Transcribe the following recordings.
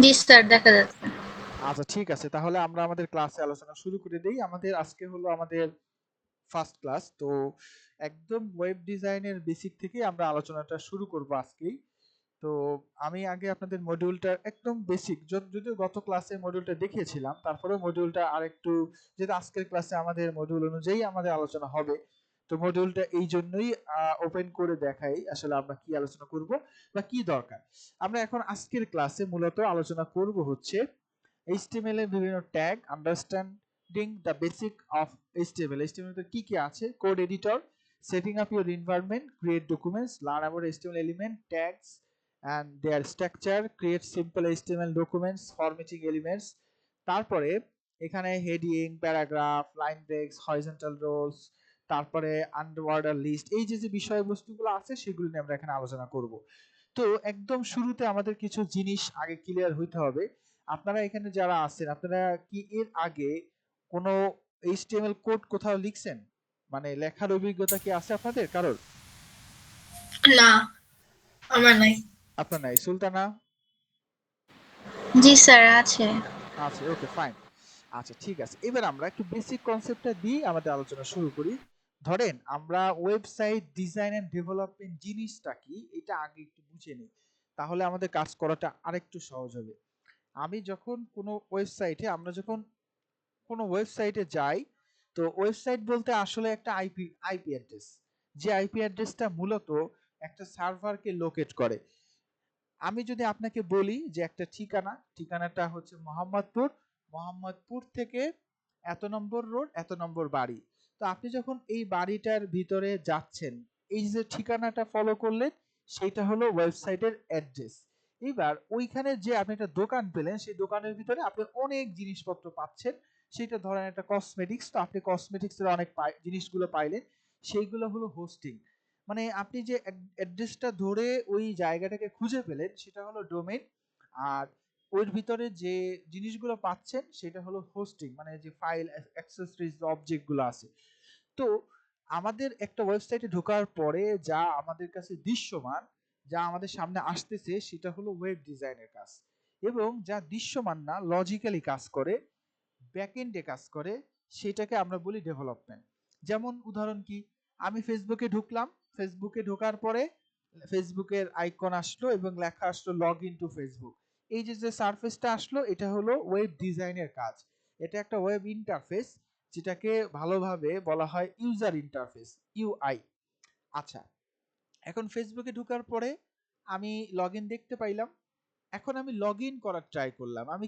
জি sir, দেখা যাচ্ছে। আচ্ছা ঠিক আছে, তাহলে আমরা আমাদের ক্লাসে আলোচনা শুরু করে দেই। আমাদের আজকে হলো আমাদের ফার্স্ট ক্লাস। তো একদম ওয়েব ডিজাইনের বেসিক থেকে আমরা আলোচনাটা শুরু করব আজকেই। তো আমি আগে আপনাদের মডিউলটা একদম বেসিক, যদিও গত ক্লাসে মডিউলটা দেখিয়েছিলাম, তারপরেও মডিউলটা আরেকটু, যেহেতু আজকের ক্লাসে আমাদের মডিউল অনুযায়ী আমাদের আলোচনা হবে, তো মডিউলটা এই জন্যই ওপেন করে দেখাই আসলে আমরা কি আলোচনা করব বা কি দরকার। আমরা এখন আজকের ক্লাসে মূলত আলোচনা করব হচ্ছে HTML এর বিভিন্ন tag, understanding the basic of HTML। HTML এর কি কি আছে, code editor, setting up your environment, create documents, learn about HTML element, tags and their structure, create simple HTML documents, formatting elements। তারপরে এখানে heading, paragraph, line breaks, horizontal rules, তারপরে unordered list, এই যে যে বিষয়বস্তুগুলো আছে সেগুলো নিয়ে আমরা এখানে আলোচনা করব। তো একদম শুরুতে আমাদের কিছু জিনিস আগে ক্লিয়ার হইতে হবে। আপনারা এখানে যারা আছেন, আপনারা কি এর আগে কোনো এইচটিএমএল কোড কোথাও লিখছেন? মানে লেখার অভিজ্ঞতা কি আছে আপনাদের কারোর? না, আমার নাই। আপনার নাই? সুলতানা? জি স্যার, আছে। আচ্ছা, ওকে ফাইন। আচ্ছা ঠিক আছে, এবার আমরা একটু বেসিক কনসেপ্টটা দিয়ে আমাদের আলোচনা শুরু করি। ধরেন আমরা ওয়েবসাইট ডিজাইন এন্ড ডেভেলপমেন্ট জিনিসটা কি এটা আগে একটু বুঝে নিই, তাহলে আমাদের কাজ করাটা আরেকটু সহজ হবে। আমি যখন কোনো ওয়েবসাইটে, আমরা যখন কোনো ওয়েবসাইটে যাই, তো ওয়েবসাইট বলতে আসলে একটা আইপি অ্যাড্রেস, যে আইপি অ্যাড্রেসটা মূলত একটা সার্ভারকে লোকেট করে। আমি যদি আপনাকে বলি যে একটা ঠিকানাটা হচ্ছে মোহাম্মদপুর, মোহাম্মদপুর থেকে এত নম্বর রোড, এত নম্বর বাড়ি, তো আপনি যখন এই বাড়িটার ভিতরে যাচ্ছেন, এই যে ঠিকানাটা ফলো করলেন, সেটা হলো ওয়েবসাইটের অ্যাড্রেস। এবার ওইখানে যে আপনি একটা দোকান পেলেন, সেই দোকানের ভিতরে আপনি অনেক জিনিসপত্র পাচ্ছেন। সেটা ধরেন একটা কসমেটিক্স, তো আপনি কসমেটিক্সের অনেক জিনিসগুলো পাইলেন, সেইগুলো হলো হোস্টিং। মানে আপনি যে অ্যাড্রেসটা ধরে ওই জায়গাটাকে খুঁজে পেলেন, সেটা হলো ডোমেইন। আর ওর ভিতরে যে জিনিসগুলো পাচ্ছেন সেটা হলো হোস্টিং, মানে যে ফাইল, অ্যাক্সেসরিজ, অবজেক্টগুলো আছে। তো আমাদের একটা ওয়েবসাইটে ঢোকার পরে যা আমাদের কাছে দৃশ্যমান, যা আমাদের সামনে আসতেছে, সেটা হলো ওয়েব ডিজাইনের কাজ। এবং যা দৃশ্যমান না, লজিক্যালি কাজ করে, ব্যাকএন্ডে কাজ করে, সেটাকে আমরা বলি ডেভেলপমেন্ট। যেমন উদাহরণ কি, আমি ফেসবুকে ঢুকলাম, ফেসবুকে ঢোকার পরে ফেসবুকের আইকন আসলো এবং লেখা আসলো লগ ইন টু ফেসবুক। এই যে যে সারফেসটা আসলো, এটা হলো ওয়েব ডিজাইনের কাজ। এটা একটা ওয়েব ইন্টারফেস, যেটাকে ভালোভাবে বলা হয় ইউজার ইন্টারফেস, ইউআই। আচ্ছা, এখন ফেসবুকে ঢোকার পরে আমি লগ ইন দেখতে পাইলাম। এখন আমি লগ ইন করার ট্রাই করলাম, আমি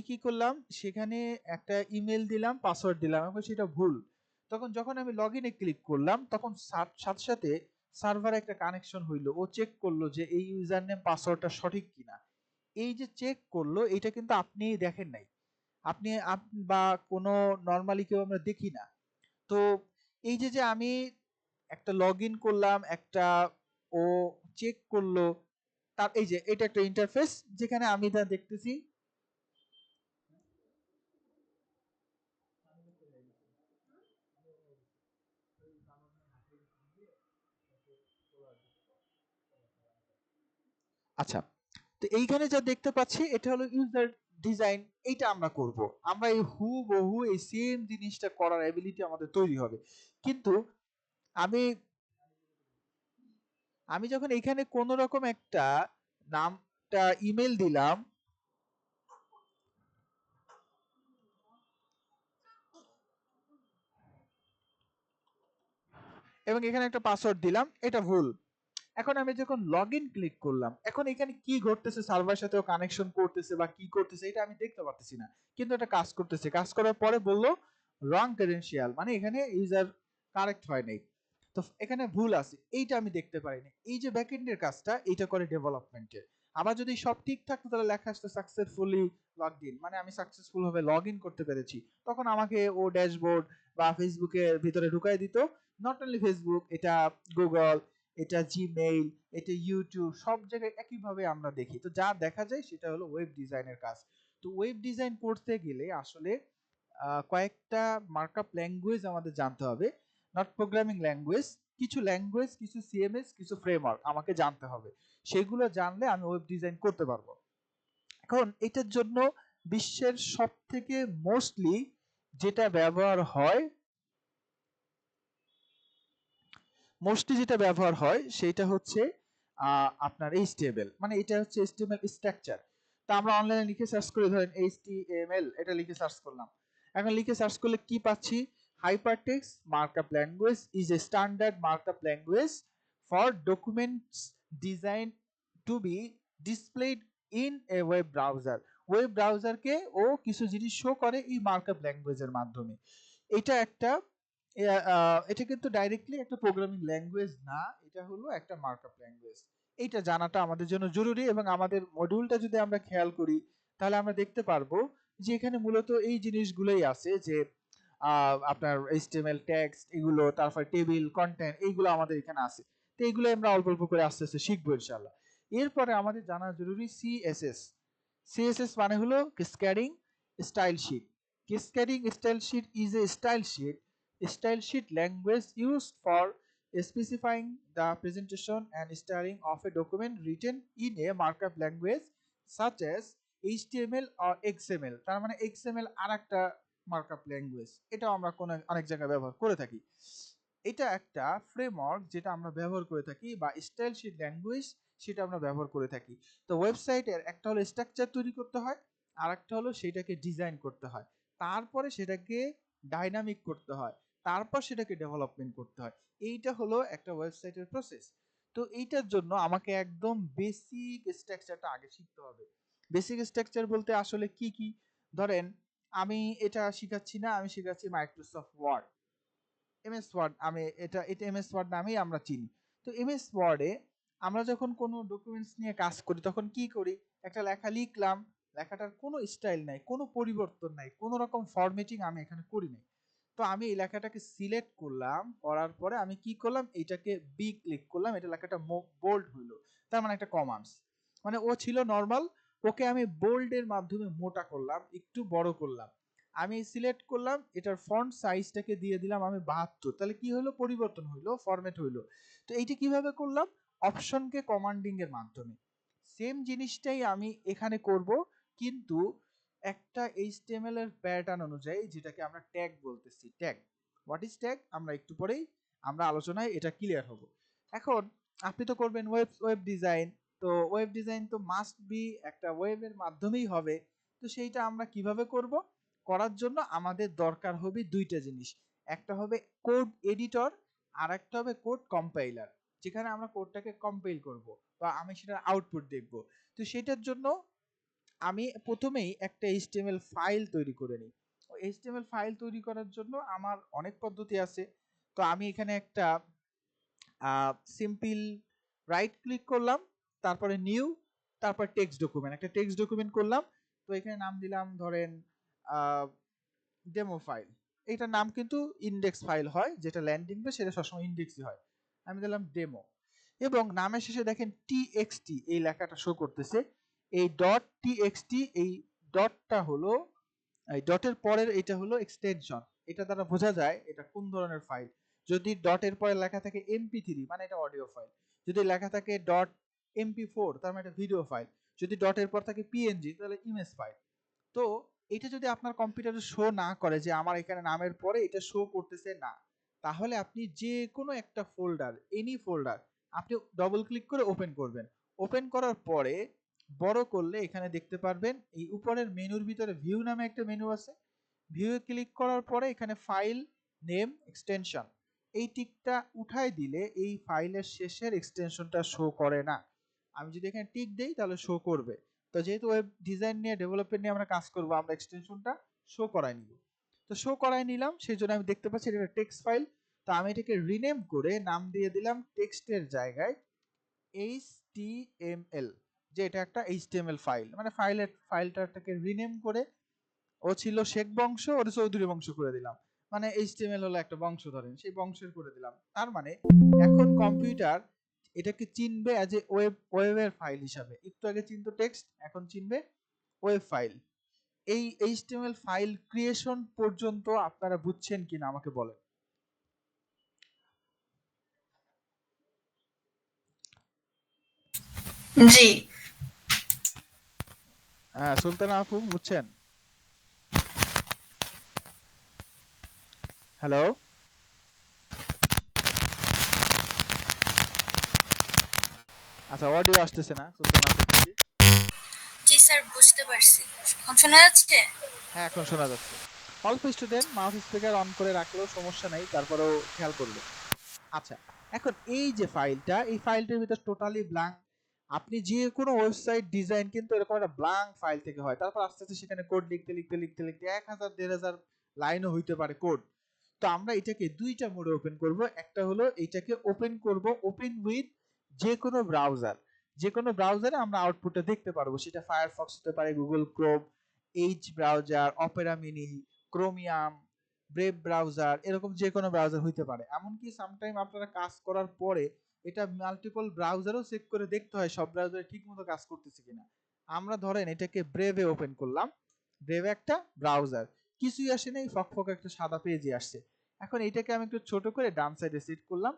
কি করলাম সেখানে একটা ইমেল দিলাম, পাসওয়ার্ড দিলাম, এখন সেটা ভুল। তখন যখন আমি লগ ইনে ক্লিক করলাম, তখন সাথে সাথে সার্ভারে একটা কানেকশন হইলো, ও চেক করলো যে এই ইউজার নেম পাসওয়ার্ডটা সঠিক কিনা। এই যে চেক করলো, এটা কিন্তু আপনি দেখেন নাই, বা কোনো নর্মালি কেউ আমরা দেখি না। তো এই যে যে আমি একটা লগ ইন করলাম, একটা ও চেক করলো, তার এই যে এটা একটা ইন্টারফেস, যেখানে আমি যা দেখতেছি। আচ্ছা, তো এইখানে যা দেখতে পাচ্ছি এটা হলো ইউজার ডিজাইন। এইটা আমরা করব, আমরা এই হুবহু এই সেম জিনিসটা করার এবিলিটি আমাদের তৈরি হবে। কিন্তু আমি আমি যখন এখানে কোনো রকম একটা নামটা ইমেল দিলাম এবং এখানে একটা পাসওয়ার্ড দিলাম, এটা ভুল। এখন আমি যখন লগ ইন ক্লিক করলাম, এখন এখানে কি ঘটতেছে, সার্ভার সাথেও কানেকশন করতেছে বা কি করতেছে এটা আমি দেখতে পারতেছি না, কিন্তু এটা কাজ করতেছে। কাজ করার পরে বললো রং ক্রেডেনশিয়াল, মানে এখানে ইউজার কারেক্ট হয় নাই, তো এখানে ভুল আছে, এইটা আমি দেখতে পারিনি। এই যে ব্যাকএন্ডের কাজটা এইটা করে ডেভেলপমেন্টের। আবার যদি সব ঠিক থাকতো, তাহলে লেখা আসতো সাকসেসফুলি লগড ইন, মানে আমি সাকসেসফুল ভাবে লগ ইন করতে পেরেছি। তখন আমাকে ও ড্যাশবোর্ড বা ফেসবুকের ভিতরে ঢুকাই দিত। নট অনলি ফেসবুক, এটা গুগল, এটা জিমেইল, এটা ইউটিউব, সব জায়গায় একইভাবে আমরা দেখি। তো যা দেখা যায় সেটা হলো ওয়েব ডিজাইনের কাজ। তো ওয়েব ডিজাইন করতে গেলে আসলে কয়েকটা মার্কআপ ল্যাঙ্গুয়েজ আমাদের জানতে হবে, নট প্রোগ্রামিং ল্যাঙ্গুয়েজ, কিছু ল্যাঙ্গুয়েজ, কিছু সিএমএস, কিছু ফ্রেমওয়ার্ক আমাকে জানতে হবে। সেগুলো জানলে আমি ওয়েব ডিজাইন করতে পারবো। এখন এটার জন্য বিশ্বের সবথেকে মোস্টলি যেটা ব্যবহার হয় সেটা হচ্ছে আপনার এইচটিএমএল, মানে এটা হচ্ছে এইচটিএমএল স্ট্রাকচার। তা আমরা অনলাইনে লিখে সার্চ করে ধরেন এইচটিএমএল এটা লিখে সার্চ করলাম। এখন লিখে সার্চ করলে কি পাচ্ছি? Hypertext markup language is a standard markup language for documents design to be displayed in a web browser. Web ব্রাউজারকে ও কিছু জিনিস শো করে এই মার্কআপ ল্যাঙ্গুয়েজের মাধ্যমে। এটা কিন্তু ডাইরেক্টলি একটা প্রোগ্রামিং ল্যাঙ্গুয়েজ না, এটা হলো একটা মার্কআপ ল্যাঙ্গুয়েজ। এইটা জানাটা আমাদের জন্য জরুরি, এবং আমাদের মডিউলটা যদি আমরা খেয়াল করি তাহলে আমরা দেখতে পারবো যে এখানে মূলত এই জিনিসগুলোই আছে, যে আপনার এইচটিএমএল টেক্সট এগুলো, তারপর টেবিল কন্টেন্ট এইগুলো আমাদের এখানে আছে। তো এইগুলো আমরা অল্প অল্প করে আস্তে আস্তে শিখবো ইনশাআল্লাহ। এরপরে আমাদের জানা জরুরি সিএসএস। সিএসএস মানে হলো cascading style sheet. Cascading style sheet is a style sheet language used for specifying the presentation and styling of a document written in a markup language such as HTML or XML। তার মানে XML আরেকটা markup language, এটা আমরা অনেক জায়গায় ব্যবহার করে থাকি। এটা একটা ফ্রেমওয়ার্ক যেটা আমরা ব্যবহার করে থাকি, বা স্টাইল শিট ল্যাঙ্গুয়েজ সেটা আমরা ব্যবহার করে থাকি। তো ওয়েবসাইটের একটা হলো স্ট্রাকচার তৈরি করতে হয়, আর একটা হলো সেটাকে ডিজাইন করতে হয়, তারপরে সেটাকে ডাইনামিক করতে হয়, তারপর সেটাকে ডেভেলপমেন্ট করতে হয়। এইটা হলো একটা ওয়েবসাইটের প্রসেস। তো এইটার জন্য আমাকে একদম বেসিক স্ট্রাকচারটা আগে শিখতে হবে। বেসিক স্ট্রাকচার বলতে আসলে কি কি? ধরেন আমি এটা শিখাচ্ছি না, আমি শিখাচ্ছি মাইক্রোসফট ওয়ার্ড, এমএস ওয়ার্ড। আমি এটা এমএস ওয়ার্ড নামেই আমরা চিনি। তো এমএস ওয়ার্ডে আমরা যখন কোনো ডকুমেন্টস নিয়ে কাজ করি তখন কি করি? একটা লেখা লিখলাম, লেখাটার কোনো স্টাইল নাই, কোনো পরিবর্তন নাই, কোনো রকম ফরম্যাটিং আমি এখানে করি নাই। তো আমি এই লেখাটাকে সিলেক্ট করলাম, করার পরে আমি কি করলাম? এটাকে বি ক্লিক করলাম, এটা লেখাটা বোল্ড হইলো, তার মানে একটা কমান্ডস। মানে ও ছিল নর্মাল, ওকে আমি বোল্ডের মাধ্যমে মোটা করলাম, একটু বড় করলাম। আমি সিলেক্ট করলাম, এটার ফন্ট সাইজটাকে দিয়ে দিলাম আমি 72। তাহলে কি হলো? পরিবর্তন হইলো, ফরম্যাট হইলো। তো এইটা কিভাবে করলাম? অপশনকে কমান্ডিং এর মাধ্যমে। সেম জিনিসটাই আমি এখানে করব, কিন্তু একটা এইচটিএমএল এর প্যাটার্ন অনুযায়ী, যেটাকে আমরা ট্যাগ বলতেছি। Tag, what is tag? আমরা একটু পরেই আমরা আলোচনায় এটা ক্লিয়ার হব। এখন আপনি তো করবেন ওয়েব ডিজাইন, তো ওয়েব ডিজাইন তো মাস্ট বি একটা ওয়েবের মাধ্যমেই হবে। তো সেইটা আমরা কিভাবে করব? করার জন্য আমাদের দরকার হবে দুইটা জিনিস। একটা হবে কোড এডিটর, আর একটা হবে কোড কম্পাইলার, যেখানে আমরা কোডটাকে কম্পাইল করব বা আমি সেটার আউটপুট দেখব। তো সেটার জন্য আমি প্রথমেই একটা এইচটিএমএল ফাইল তৈরি করে নিই। এইচটিএমএল ফাইল তৈরি করার জন্য আমার অনেক পদ্ধতি আছে। তো আমি এখানে একটা সিম্পল রাইট ক্লিক করলাম, তারপরে নিউ, তারপর টেক্সট ডকুমেন্ট, একটা টেক্সট ডকুমেন্ট করলাম। তো এখানে নাম দিলাম ধরেন ডেমো ফাইল। এটার নাম কিন্তু ইন্ডেক্স ফাইল হয়, যেটা ল্যান্ডিং পেজ সেটা সবসময় ইন্ডেক্সই হয়। আমি দিলাম ডেমো, এবং নামের শেষে দেখেন টিএক্সটি এই লেখাটা শো করতেছে। এই ডট টিএক্সটি, এই ডটটা হলো, এই ডটের পরের এটা হলো এক্সটেনশন। এটা দ্বারা বোঝা যায় এটা কোন ধরনের ফাইল। যদি ডটের পরে লেখা থাকে এমপি3 মানে এটা অডিও ফাইল, যদি লেখা থাকে ডট এমপি4 তার মানে এটা ভিডিও ফাইল, যদি ডটের পর থাকে পিএনজি তাহলে ইমেজ ফাইল। তো এটা যদি আপনার কম্পিউটারে শো না করে, যে আমার এখানে নামের পরে এটা শো করতেছে না, তাহলে আপনি যে কোনো একটা ফোল্ডার, এনি ফোল্ডার, আপনি ডবল ক্লিক করে ওপেন করবেন। ওপেন করার পরে বড় করলে এখানে দেখতে পারবেন এই উপরের মেনুর ভিতরে ভিউ নামে একটা মেনু আছে। ভিউ এ ক্লিক করার পরে এখানে ফাইল নেম এক্সটেনশন, এই টিকটা উঠাই দিলে এই ফাইলের শেষের এক্সটেনশনটা শো করে না। আমি যদি এখানে টিক দেই তাহলে শো করবে। তো যেহেতু ওয়েব ডিজাইন নিয়ে ডেভেলপমেন্ট নিয়ে আমরা কাজ করব, আমরা এক্সটেনশনটা শো করাই নিব। তো শো করাই নিলাম, সেই জন্য আমি দেখতে পাচ্ছি এটা টেক্সট ফাইল। তো আমি এটাকে রিনেম করে নাম দিয়ে দিলাম টেক্সটের জায়গায় HTML, যে এটা একটা HTML ফাইল, মানে ফাইলটাকে রিনেম করে, ও ছিল শেখ বংশ, ওর চৌধুরী বংশ করে দিলাম। মানে HTML হলো একটা বংশ, ধরেন সেই বংশের করে দিলাম। তার মানে এখন কম্পিউটার এটাকে চিনবে অ্যাজ এ ওয়েবের ফাইল হিসাবে। একটু আগে চিনতো টেক্সট, এখন চিনবে ওয়েব ফাইল। এই HTML ফাইল ক্রিয়েশন পর্যন্ত আপনারা বুঝছেন কিনা আমাকে বলেন। জি। হ্যাঁ সুলতানা আপু বুঝছেন? হ্যালো, আচ্ছা অডিও আসতেছে না সুলতানা আপু জি। জি স্যার, বুঝতে পারছি। এখন শোনা যাচ্ছে? হ্যাঁ এখন শোনা যাচ্ছে। অল্প স্টুডেন্ট মাউথ স্পিকার অন করে রাখলেও সমস্যা নাই, তারপরেও খেয়াল করবেন। আচ্ছা, এখন এই যে ফাইলটা, এই ফাইলটার ভিতর টোটালি ব্ল্যাঙ্ক। আপনি যে কোনো ওয়েবসাইট ডিজাইন কিন্তু এরকম একটা ব্ল্যাঙ্ক ফাইল থেকে হয়, তারপর আস্তে আস্তে সেখানে কোড লিখতে লিখতে লিখতে লিখতে 1000 1500 লাইনও হইতে পারে কোড। তো আমরা এটাকে দুইটা মোডে ওপেন করব। একটা হলো এইটাকে ওপেন করব ওপেন উইথ যে কোনো ব্রাউজার, যে কোনো ব্রাউজারে আমরা আউটপুটটা দেখতে পারবো। সেটা ফায়ারফক্স হতে পারে, Google Chrome, H browser, Opera mini, chromium, brave browser, এরকম যে কোনো ব্রাউজার হইতে পারে। এমনকি সামটাইম আপনারা কাজ করার পরে এটা মাল্টিপল ব্রাউজারও চেক করে দেখতে হয় সব ব্রাউজারে ঠিকমতো কাজ করতেছে কিনা। আমরা ধরেন এটাকে ব্রেভে ওপেন করলাম। ব্রেভে একটা ব্রাউজার, কিছুই আসে নাই, ফকফক একটা সাদা পেজই আসছে। এখন এটাকে আমি একটু ছোট করে ডান সাইডে সেট করলাম।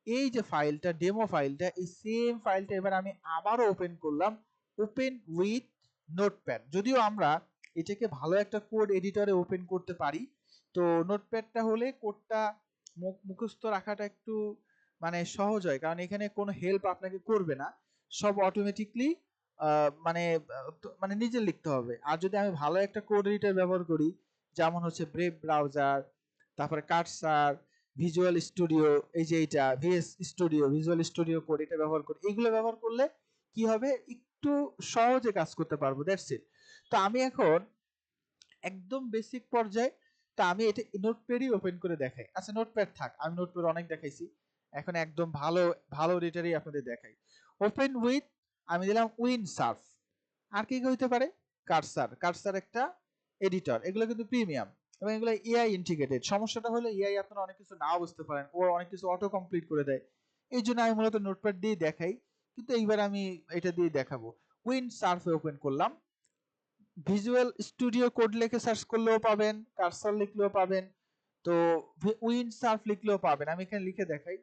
এই যে ফাইলটা, ডেমো ফাইলটা, এই সেম ফাইলটা এবার আমি আবারও ওপেন করলাম ওপেন উইথ নোটপ্যাড। যদিও আমরা এটাকে ভালো একটা কোড এডিটরে ওপেন করতে পারি, তো নোটপ্যাডটা হলে কোডটা মুখস্থ রাখাটা একটু মানে সহজ হয়, কারণ এখানে কোনো হেল্প আপনাকে করবে না, সব অটোমেটিকলি মানে মানে নিজে লিখতে হবে। আর যদি আমি ভালো একটা কোড এডিটর ব্যবহার করি, যেমন হচ্ছে ব্রেভ ব্রাউজার, তারপরে কার্সার, ভিজুয়াল স্টুডিও, এই যে এইটা VS Studio, Visual Studio Code, এটা ব্যবহার করি, এগুলো ব্যবহার করলে কি হবে, একটু সহজে কাজ করতে পারবো, দ্যাটস ইট। তো আমি এখন একদম বেসিক পর্যায়ে, তা আমি এটা নোটপ্যাডই ওপেন করে দেখাই। আচ্ছা নোটপ্যাড থাক, আমি নোটপ্যাড অনেক দেখাইছি, এখন একদম ভালো ভালো এডিটরই আপনাদের দেখাই। ওপেন উইথ, আমি দিলাম উইন সার্ফ। আর কি হইতে পারে, কার্সার, কার্সার একটা এডিটর, এগুলো কিন্তু প্রিমিয়াম এবং এগুলো এআই ইন্টিগ্রেটেড। সমস্যাটা হলো এআই আপনারা অনেক কিছু নাও বুঝতে পারেন, ও অনেক কিছু অটো কমপ্লিট করে দেয়, এই জন্য আমি মূলত নোটপ্যাড দিয়ে দেখাই, কিন্তু এইবার আমি এটা দিয়ে দেখাবো। উইন সার্ফে ওপেন করলাম, ভিজুয়াল স্টুডিও কোড লিখে সার্চ করলেও পাবেন, কার্সার লিখলেও পাবেন, তো উইন সার্ফ লিখলেও পাবেন। আমি এখানে লিখে দেখাই,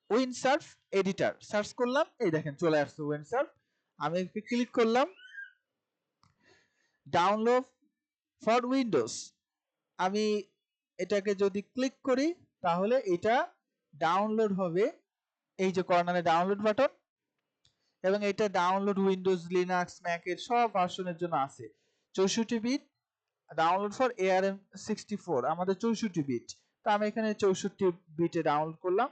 উইন সার্ফ এডিটর সার্চ করলাম, এই দেখেন চলে আসছে উইন সার্ফ। আমি ক্লিক করলাম ডাউনলোড ফর উইন্ডোজ। আমি এটাকে যদি ক্লিক করি তাহলে এটা ডাউনলোড হবে, এই যে কর্নারে ডাউনলোড বাটন, এবং এটা ডাউনলোড উইন্ডোজ, লিনাক্স, ম্যাকের সব ভার্সনের জন্য আছে। 64 বিট ডাউনলোড ফর ARM64, আমাদের 64 বিট, তো আমি এখানে 64 বিটে ডাউনলোড করলাম।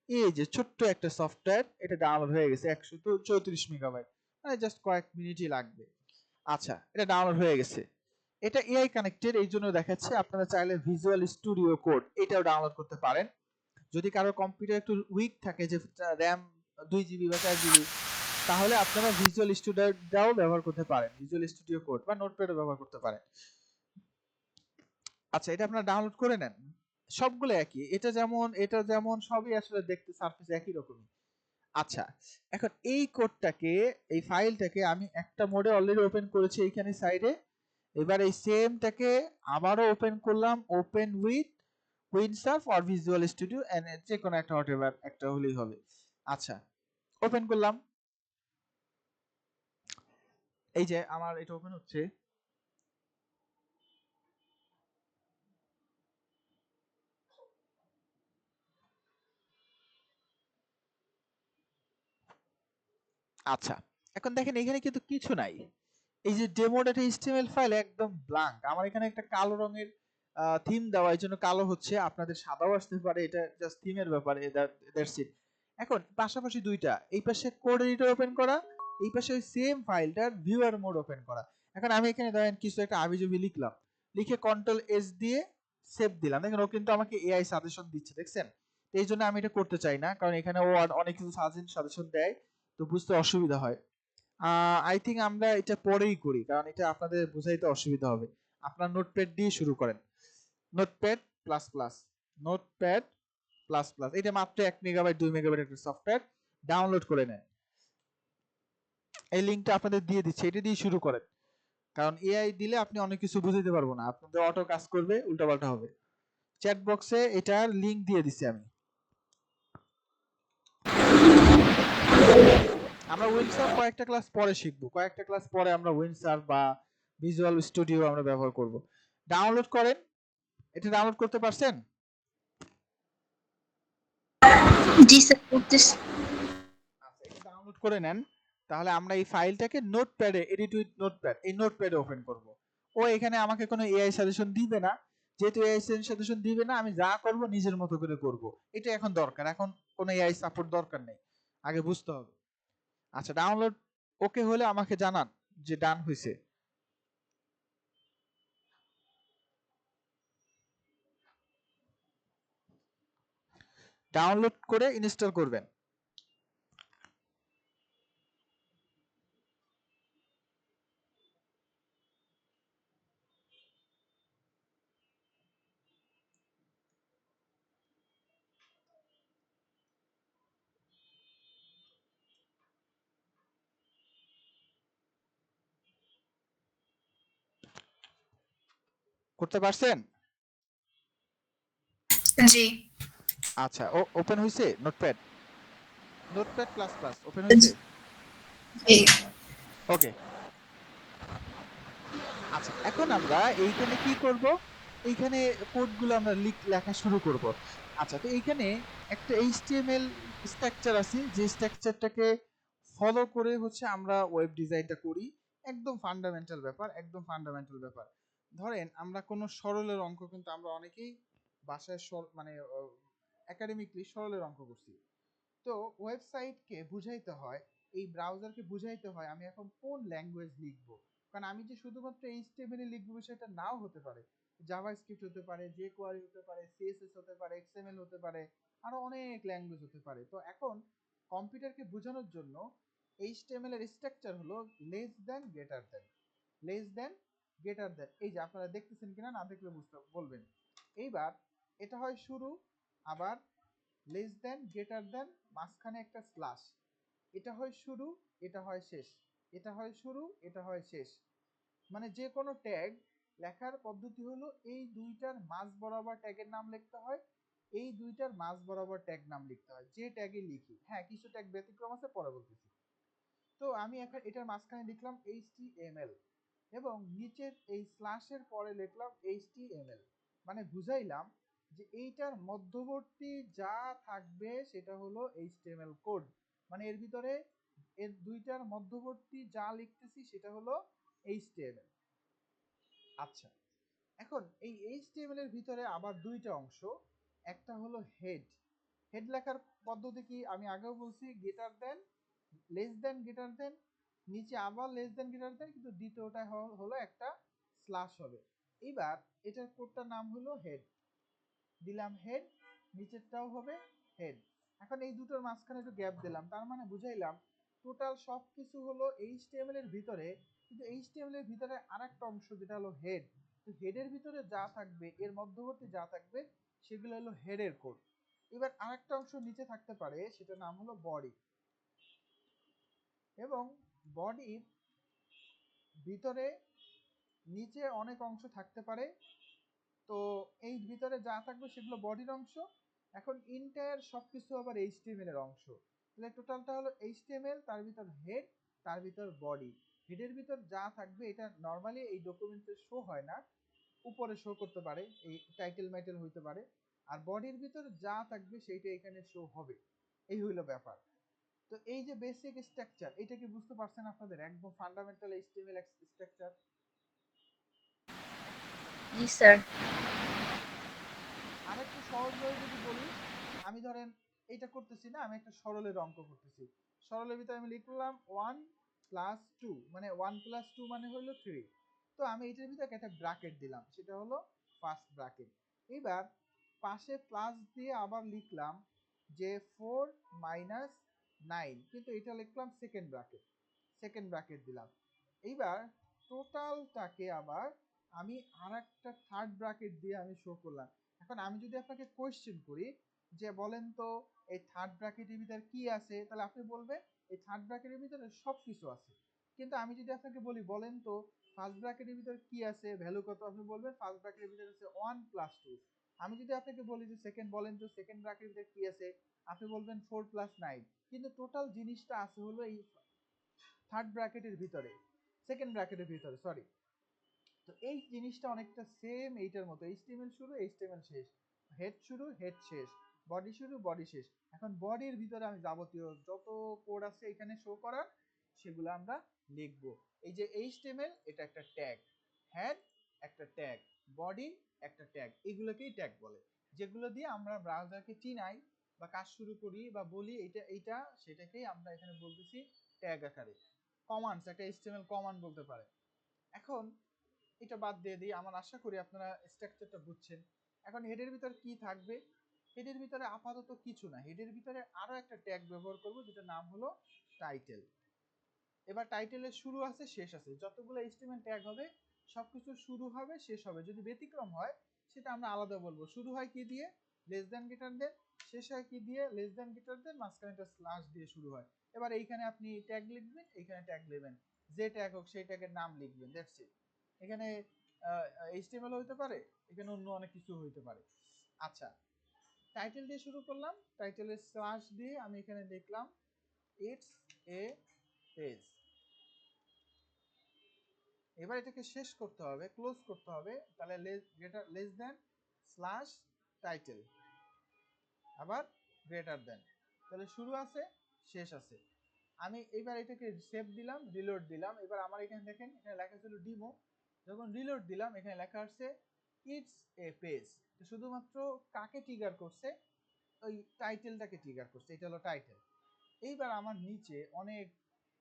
এই যে ছোট্ট একটা সফটওয়্যার, এটা ডাউনলোড হয়ে গেছে 134 মেগাবাইট, মানে জাস্ট কয়েক মিনিটই লাগবে। আচ্ছা এটা ডাউনলোড হয়ে গেছে, এটা এআই কানেক্টেড এই জন্য দেখাচ্ছে। আপনারা চাইলে ভিজুয়াল স্টুডিও কোড এটাও ডাউনলোড করতে পারেন। যদি কারো কম্পিউটার একটু উইক থাকে, যে র্যাম 2 জিবি বা 4 জিবি, তাহলে আপনারা ভিজুয়াল স্টুডিওটাও ব্যবহার করতে পারেন, ভিজুয়াল স্টুডিও কোড বা নোটপ্যাডও ব্যবহার করতে পারেন। আচ্ছা এটা আপনারা ডাউনলোড করে নেন, সবগুলো একই, এটা যেমন সবই আসলে দেখতে সারফেস একই রকমই। আচ্ছা এখন এই কোডটাকে, এই ফাইলটাকে আমি একটা মোডে অলরেডি ওপেন করেছি এইখানে সাইডে, এবার এই সেমটাকে আবারও ওপেন করলাম open with Windsurf or visual studio, যে কোনো একটা হোয়াটএভার একটা হলেই হবে। আচ্ছা ওপেন করলাম, এই যে আমার এটা ওপেন হচ্ছে। আচ্ছা এখন দেখেন এখানে কিন্তু কিছু নাই, এই যে ডেমো ডট এইচটিএমএল ফাইল একদম ব্ল্যাঙ্ক। আমার এখানে একটা কালো রঙের থিম দেওয়া, এই জন্য কালো হচ্ছে, আপনাদের সাদাও আসতে পারে, এটা জাস্ট থিমের ব্যাপারে, দ্যাটস ইট। এখন পাশাপাশি দুইটা, এই পাশে কোড এডিটর ওপেন করা, এই পাশে ওই সেম ফাইলটার ভিউয়ার মোড ওপেন করা। এখন আমি এখানে ধরেন কিছু একটা আবিজুবি লিখলাম, লিখে কন্ট্রোল এস দিয়ে সেভ দিলাম, দেখেন ও কিন্তু আমাকে এআই সাজেশন দিচ্ছে, দেখছেন? এই জন্য আমি এটা করতে চাই না, কারণ এখানে ও অনেক কিছু সাজেশন দেয়, তো বুঝতে অসুবিধা হয়। আই থিঙ্ক আমরা এটা পরেই করি, কারণ এটা আপনাদের বুঝাইতে অসুবিধা হবে। আপনার নোটপ্যাড দিয়ে শুরু করেন, notepad plus plus, notepad plus plus, এটা মাত্র 1 মেগাবাইট 2 মেগাবাইট একটা সফটওয়্যার, ডাউনলোড করে নেন। এই লিঙ্কটা আপনাদের দিয়ে দিচ্ছি, এটা দিয়ে শুরু করেন, কারণ এআই দিলে আপনি অনেক কিছু বুঝাইতে পারবো না, আপনাদের অটো কাজ করবে, উল্টাপাল্টা হবে। চ্যাট বক্সে এটার লিঙ্ক দিয়ে দিচ্ছি আমি। আমরা উইন্ডসার্ফ কয়েকটা ক্লাস পরে শিখবো, কয়েকটা ক্লাস পরে আমরা উইন্ডসার্ফ বা ভিজুয়াল স্টুডিও আমরা ব্যবহার করব। ডাউনলোড করেন, এটা ডাউনলোড করতে পারছেন? জি স্যার করতেছি। আচ্ছা, এটা ডাউনলোড করে নেন। তাহলে আমরা এই ফাইলটাকে নোটপ্যাডে, এডিট উইথ নোটপ্যাড, এই নোটপ্যাডে ওপেন করব। ও এখানে আমাকে কোনো এআই সাজেশন দিবে না, যেহেতু এআই সাজেশন দিবে না, আমি যা করব নিজের মতো করে করব। এটা এখন দরকার, এখন কোনো এআই সাপোর্ট দরকার নেই, আগে বুঝতে হবে। আচ্ছা, ডাউনলোড ওকে হলে আমাকে জানান যে ডান হয়েছে। ডাউনলোড করে ইনস্টল করবেন। করতে পারছেন? জি আচ্ছা, ও ওপেন হয়েছে notepad, notepad plus plus open হয়েছে? জি ওকে। আচ্ছা, এখন আমরা এইখানে কি করব, এইখানে কোডগুলো আমরা লেখা শুরু করব। আচ্ছা, তো এইখানে একটা এইচটিএমএল স্ট্রাকচার আছে, যে স্ট্রাকচারটাকে ফলো করে হচ্ছে আমরা ওয়েব ডিজাইনটা করি। একদম ফান্ডামেন্টাল ব্যাপার, একদম ফান্ডামেন্টাল ব্যাপার। ধরেন আমরা কোনো সরলের অঙ্ক, কিন্তু আমরা অনেকেই বাসায় মানে একাডেমিকলি সরলের অঙ্ক করছি। তো ওয়েবসাইটকে বুঝাইতে হয়, এই ব্রাউজারকে বুঝাইতে হয় আমি এখন কোন ল্যাঙ্গুয়েজ লিখবো। কারণ আমি যে শুধুমাত্র এইচটিএমএল এ লিখবো সেটা নাও হতে পারে, জাভাস্ক্রিপ্ট হতে পারে, jQuery হতে পারে, সিএসএস হতে পারে, এক্সএমএল হতে পারে, আরো অনেক ল্যাঙ্গুয়েজ হতে পারে। তো এখন কম্পিউটারকে বোঝানোর জন্য এইচটিএমএল এর স্ট্রাকচার হলো less than, greater than, less than, greater than. এই যে আপনারা দেখতেছেন কিনা, না দেখলে বুঝতে বলবেন। এইবার এটা হয় শুরু, আবার লেস দ্যান, গ্রেটার দ্যান, মাঝখানে একটা স্ল্যাশ। এটা হয় শুরু, এটা হয় শেষ, এটা হয় শুরু, এটা হয় শেষ। মানে যে কোনো ট্যাগ লেখার পদ্ধতি হলো এই দুইটার মাঝ বরাবর ট্যাগের নাম লিখতে হয়, এই দুইটার মাঝ বরাবর ট্যাগ নাম লিখতে হয় যে ট্যাগে লিখি। হ্যাঁ, কিছু ট্যাগ ব্যতিক্রম আছে, পরে বলতেছি। তো আমি এখন এটার মাঝখানে লিখলাম HTML, এবং নিচের এই স্ল্যাশের পরে লিখলাম HTML, মানে বুঝাইলাম যে এইটার মধ্যবর্তী যা থাকবে সেটা হলো HTML কোড। মানে এর ভিতরে এর দুইটার মধ্যবর্তী যা লিখতেছি সেটা হলো HTML। আচ্ছা, এখন এই HTML এর ভিতরে আবার দুইটা অংশ, একটা হলো হেড। হেড লেখার পদ্ধতি কি আমি আগেও বলছি, greater than, less than, greater than, নিচে আবার লেস দেন, গ্রেটার দেন, কিন্তু দ্বিতীয়টা হলো একটা স্ল্যাশ হবে। এবার এটার কোডটার নাম হলো হেড, দিলাম হেড, নিচেরটাও হবে হেড। এখন এই দুটোর মাঝখানে একটু গ্যাপ দিলাম, তার মানে বুঝাইলাম টোটাল সব কিছু হলো এইচটিএমএল এর ভিতরে, কিন্তু এইচটিএমএল এর ভিতরে আরেকটা অংশ যেটা হলো হেড। তো হেডের ভিতরে যা থাকবে, এর মধ্যবর্তী যা থাকবে, সেগুলো হলো হেডের কোড। এবার আরেকটা অংশ নিচে থাকতে পারে, সেটার নাম হলো বডি, এবং বডির ভিতরে নিচে অনেক অংশ থাকতে পারে। তো এই ভিতরে যা থাকবে সেগুলো বডির অংশ। এখন ইন্টায়ার সবকিছু আবার এইচটিএমএল এর অংশ। তাহলে টোটালটা হলো এইচটিএমএল, তার ভিতর হেড, তার ভিতর বডি। হেডের ভিতর যা থাকবে এটা নর্মালি এই ডকুমেন্টে শো হয় না, উপরে শো করতে পারে, এই টাইটেল মাইটেল হইতে পারে। আর বডির ভিতর যা থাকবে সেইটা এখানে শো হবে। এই হইলো ব্যাপার। তো এই যে বেসিক স্ট্রাকচার, এটা কি বুঝতে পারছেন আপনাদের? একদম ফান্ডামেন্টাল এইচটিএমএল স্ট্রাকচার। জি স্যার। আরেকটু সহজভাবে যদি বলি, আমি ধরেন এইটা করতেছি না, আমি একটা সরলের অঙ্ক করতেছি। সরলের ভিতরে আমি লিখলাম 1+2, মানে 1+2 মানে হলো 3। তো আমি এটার ভিতরে একটা ব্র্যাকেট দিলাম, সেটা হলো ফার্স্ট ব্র্যাকেট। এবার পাশে প্লাস দিয়ে আবার লিখলাম যে 4-9, কিন্তু এটা লিখলাম সেকেন্ড ব্র্যাকেট, সেকেন্ড ব্র্যাকেট দিলাম। এইবার টোটালটাকে আবার আমি আরেকটা থার্ড ব্র্যাকেট দিয়ে আমি শো করলাম। এখন আমি যদি আপনাকে কোয়েশ্চেন করি যে বলেন তো এই থার্ড ব্র্যাকেটের ভিতরে কি আছে, তাহলে আপনি বলবেন এই থার্ড ব্র্যাকেটের ভিতরে সব কিছু আছে। কিন্তু আমি যদি আপনাকে বলি বলেন তো ফার্স্ট ব্র্যাকেটের ভিতরে কি আছে, ভ্যালু কত, আপনি বলবেন ফার্স্ট ব্র্যাকেটের ভিতরে আছে 1+2। আমি যদি আপনাকে বলি যে সেকেন্ড বলেন তো সেকেন্ড ব্র্যাকেটের ভিতরে কি আছে, আপনি বলবেন 4 + 9, কিন্তু টোটাল জিনিসটা আছে হলো এই থার্ড ব্র্যাকেটের ভিতরে, সেকেন্ড ব্র্যাকেটের ভিতরে, সরি। তো এই জিনিসটা অনেকটা সেম এইটার মতো, এইচটিএমএল শুরু এইচটিএমএল শেষ, হেড শুরু হেড শেষ, বডি শুরু বডি শেষ। এখন বডির ভিতরে আমি যাবতীয় যত কোড আছে এখানে শো করার সেগুলো আমরা লিখব। এই যে এইচটিএমএল এটা একটা ট্যাগ, হেড একটা ট্যাগ, বডি একটা ট্যাগ, এগুলোকেই ট্যাগ বলে, যেগুলো দিয়ে আমরা ব্রাউজারকে চিনাই বা কাজ শুরু করি বা বলি এটা এইটা, সেটাকেই আমরা এখানে বলতেছি ট্যাগ আকারে। কমান্ডস, একটা এইচটিএমএল কমান্ড বলতে পারে। এখন এটা বাদ দিয়ে দিই, আমার আশা করি আপনারা স্ট্রাকচারটা বুঝছেন। এখন হেডের ভিতর কি থাকবে, হেডের ভিতরে আপাতত কিছু না, হেডের ভিতরে আরো একটা ট্যাগ ব্যবহার করব যেটা নাম হলো টাইটেল। এবার টাইটেলের শুরু আছে শেষ আছে, যতগুলো এইচটিএমএল ট্যাগ হবে সবকিছু শুরু হবে শেষ হবে, যদি ব্যতিক্রম হয় সেটা আমরা আলাদা বলবো। শুরু হয় কি দিয়ে, লেস দ্যান গ্রেটার দেন, শেষ হয় কি দিয়ে, লেস দ্যান গ্রেটার দেন, মাঝখানে একটা স্ল্যাশ দিয়ে শুরু হয়। এবার এইখানে আপনি ট্যাগ লিখবেন, এইখানে ট্যাগ লিখবেন, যে ট্যাগ হোক সেই ট্যাগের নাম লিখবেন, দ্যাটস ইট। এখানে এইচটিএমএল হইতে পারে, এখানে অন্য অনেক কিছু হইতে পারে। আচ্ছা, টাইটেল দিয়ে শুরু করলাম, টাইটেলের স্ল্যাশ দিয়ে আমি এখানে লিখলাম ইটস এ পেজ। এবার এটাকে শেষ করতে হবে, ক্লোজ করতে হবে, তাহলে লেস দেন স্ল্যাশ টাইটেল, আবার গ্রেটার দেন, তাহলে শুরু আছে শেষ আছে। আমি এবার এটাকে সেভ দিলাম, রিলোড দিলাম। এবার আমার এখানে দেখেন এখানে লেখা ছিল ডিমো, যখন রিলোড দিলাম এখানে লেখা আসছে ইটস এ পেজ। তো শুধুমাত্র কাকে ট্রিগার করছে, ওই টাইটেলটাকে ট্রিগার করছে, এটা হলো টাইটেল। এইবার আমার নিচে অনেক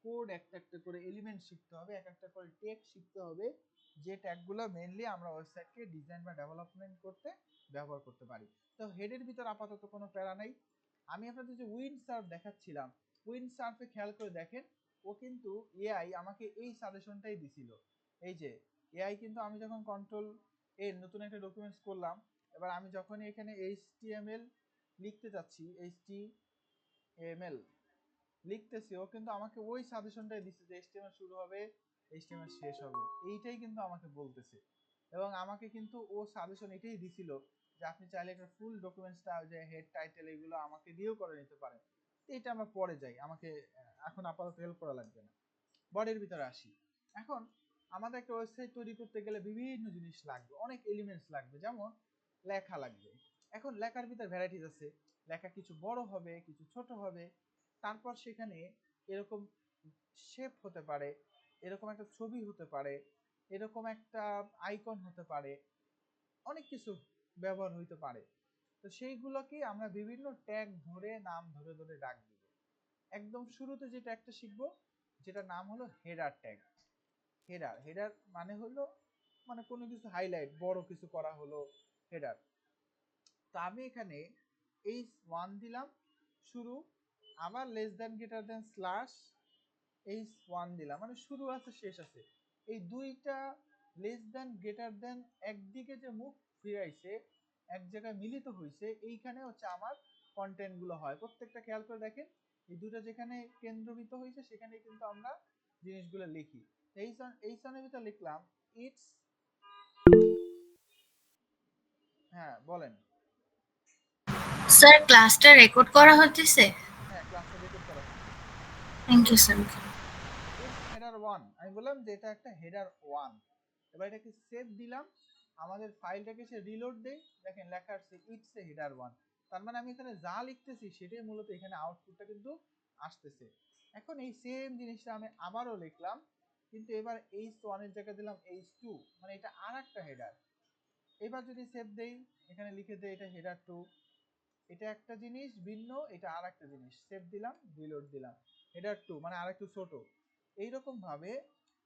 কোড একটা একটা করে এলিমেন্ট শিখতে হবে, এক একটা করে ট্যাগ শিখতে হবে, যে ট্যাগগুলো মেইনলি আমরা ওয়েবসাইটকে ডিজাইন বা ডেভেলপমেন্ট করতে ব্যবহার করতে পারি। তো হেডের ভিতর আপাতত কোনো প্যারা নাই। আমি আপনাদের যে উইন্ডসার্ফ দেখাচ্ছিলাম, উইন্ডসার্ফে খেয়াল করে দেখেন, ও কিন্তু এআই আমাকে এই সাজেশনটাই দিছিল। এই যে এআই কিন্তু আমি যখন কন্ট্রোল এর নতুন একটা ডকুমেন্টস করলাম, এবার আমি যখনই এখানে এইচটিএমএল লিখতে যাচ্ছি, এইচটিএমএল লিখতেছি, ও কিন্তু আমাকে ওই সাজেশনটাই দিচ্ছে যে এইচটিএমএল শুরু হবে এইচটিএমএল শেষ হবে, এইটাই কিন্তু আমাকে বলতেছে। এবং আমাকে কিন্তু ও সাজেশন এটাই দিছিল যে আপনি চাইলে একটা ফুল ডকুমেন্টসটা যে হেড টাইটেল এগুলো আমাকে দিয়েও করে নিতে পারেন। এইটা আমরা পরে যাই, আমাকে এখন আপাতত হেল্প করা লাগবে না। বডির ভিতরে আসি। এখন আমাদের একটা ওয়েবসাইট তৈরি করতে গেলে বিভিন্ন জিনিস লাগবে, অনেক এলিমেন্টস লাগবে, যেমন লেখা লাগবে। এখন লেখার ভিতর ভ্যারাইটিস আছে, লেখা কিছু বড় হবে কিছু ছোট হবে, তারপর সেখানে এরকম শেপ হতে পারে, এরকম একটা ছবি হতে পারে, এরকম একটা আইকন হতে পারে, অনেক কিছু ব্যবহার হইতে পারে। তো সেইগুলোকে আমরা বিভিন্ন ট্যাগ ধরে নাম ধরে ধরে ডাক দিব। একদম শুরুতে যে ট্যাগটা শিখবো যেটা নাম হলো হেডার ট্যাগ। হেডার, হেডার মানে হলো মানে কোনো কিছু হাইলাইট বড় কিছু করা হলো হেডার। তো আমি এখানে h1 দিলাম শুরু, আবার less than greater than slash h1 দিলাম, মানে শুরু আছে শেষ আছে। এই দুইটা লেস দ্যান গ্রেটার দেন একদিকে যে মুখ ফিরাইছে এক জায়গায় মিলিত হয়েছে, এইখানে হচ্ছে আমার কন্টেন্ট গুলো হয়। প্রত্যেকটা খেয়াল করে দেখেন, এই দুটো যেখানে কেন্দ্রবিত হয়েছে সেখানে কিন্তু আমরা জিনিসগুলো লিখি। এই সনের ভিতরে লিখলাম ইটস, হ্যাঁ বলেন। স্যার ক্লাসটা রেকর্ড করা হতেছে? হ্যাঁ, ক্লাসটা রেকর্ড করা হচ্ছে। Thank you sir. It's header 1, আমি বললাম যে এটা একটা হেডার 1। এবার এটাকে সেভ দিলাম, আমাদের ফাইলটাকে সে রিলোড দেই, দেখেন লেখা আসছে ইটস এ হেডার 1। তার মানে আমি এখানে যা লিখতেছি সেটাই মূলত এখানে আউটপুটটা কিন্তু আসতেছে। এখন এই সেম জিনিসটা আমি আবারও লিখলাম, কিন্তু এবার h1 এর জায়গায় দিলাম h2, মানে এটা আর একটা হেডার। এবার যদি সেভ দেই, এখানে লিখে দেই এটা হেডার 2, এটা একটা জিনিস ভিন্ন, এটা আর একটা জিনিস, সেভ দিলাম রিলোড দিলাম, হেডার 2 মানে আর একটু ছোট। এইরকম ভাবে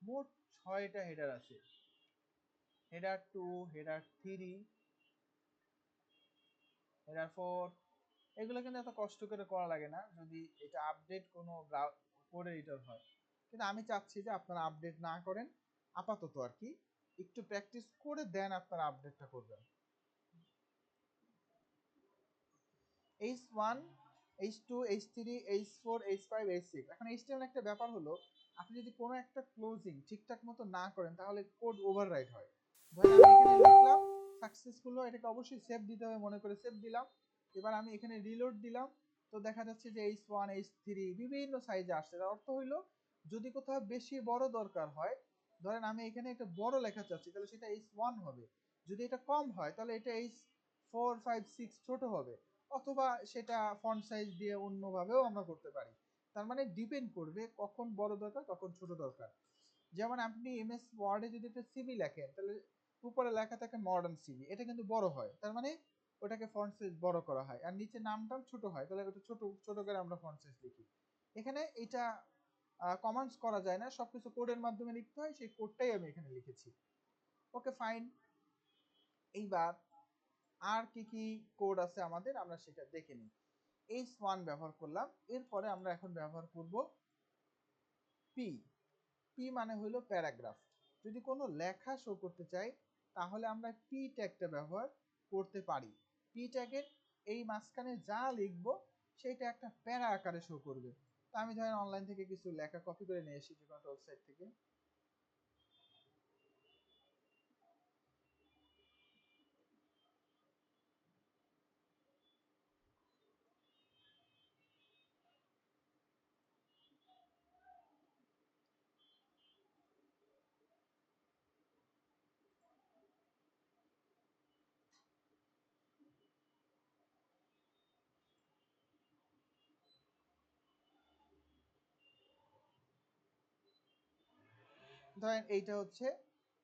মোট 6টা হেডার আছে, হেডার 2, হেডার 3, হেডার 4। এগুলো কিন্তু এত কষ্ট করে করা লাগে না যদি এটা আপডেট কোনো কোড এডিটর হয়, কিন্তু আমি চাচ্ছি যে আপনারা আপডেট না করেন আপাতত আর কি, একটু প্র্যাকটিস করে দেন আপনারা আপডেটটা করবেন। h1, h2, h3, h4, h5, h6। এখন HTML একটা ব্যাপার হলো, আপনি যদি কোনো একটা ক্লোজিং ঠিকঠাক মতো না করেন তাহলে কোড ওভাররাইট হয়। ধরেন আমি এখানে লিখলাম সাকসেসফুল হয় এটাকে অবশ্যই সেভ দিতে হবে, মনে করে সেভ দিলাম। এবার আমি এখানে রিলোড দিলাম, তো দেখা যাচ্ছে যে H1 H3 বিভিন্ন সাইজে আসছে। তার অর্থ হইলো যদি কোথাও বেশি বড় দরকার হয়, ধরেন আমি এখানে একটা বড় লেখা চাচ্ছি, তাহলে সেটা H1 হবে। যদি এটা কম হয় তাহলে এটা H4 5 6 ছোট হবে, অথবা সেটা ফন্ট সাইজ দিয়ে অন্যভাবেও আমরা করতে পারি। তার মানে ডিপেন্ড করবে কখন বড় দরকার কখন ছোট দরকার। যেমন আপনি এমএস ওয়ার্ডে যদি একটা সিভি লেখেন, তাহলে উপরে লেখা থাকে মডার্ন সিভি, এটা কিন্তু বড় হয়, তার মানে ওটাকে ফন্ট সাইজ বড় করা হয়। আর নিচে নামটাও ছোট হয়, তাহলে ওটা ছোট ছোট করে আমরা ফন্ট সাইজ লিখি। এখানে এটা কমান্ডস করা যায় না, সবকিছু কোডের মাধ্যমে লিখতে হয়, সেই কোডটাই আমি এখানে লিখেছি। Okay fine. এইবার আর কি কি কোড আছে আমাদের, আমরা সেটা দেখে নিই। H1 ব্যবহার করলাম, এরপরে আমরা এখন ব্যবহার করব পি। পি মানে হলো প্যারাগ্রাফ। যদি কোনো লেখা শো করতে চাই তাহলে আমরা পি ট্যাগটা ব্যবহার করতে পারি। পি ট্যাগের এই মাঝখানে যা লিখব সেটা একটা প্যারা আকারে শো করবে। তো আমি ধরেন অনলাইন থেকে কিছু লেখা কপি করে নিয়ে এসেছি যে কোনো ওয়েবসাইট থেকে। ধরেন এইটা হচ্ছে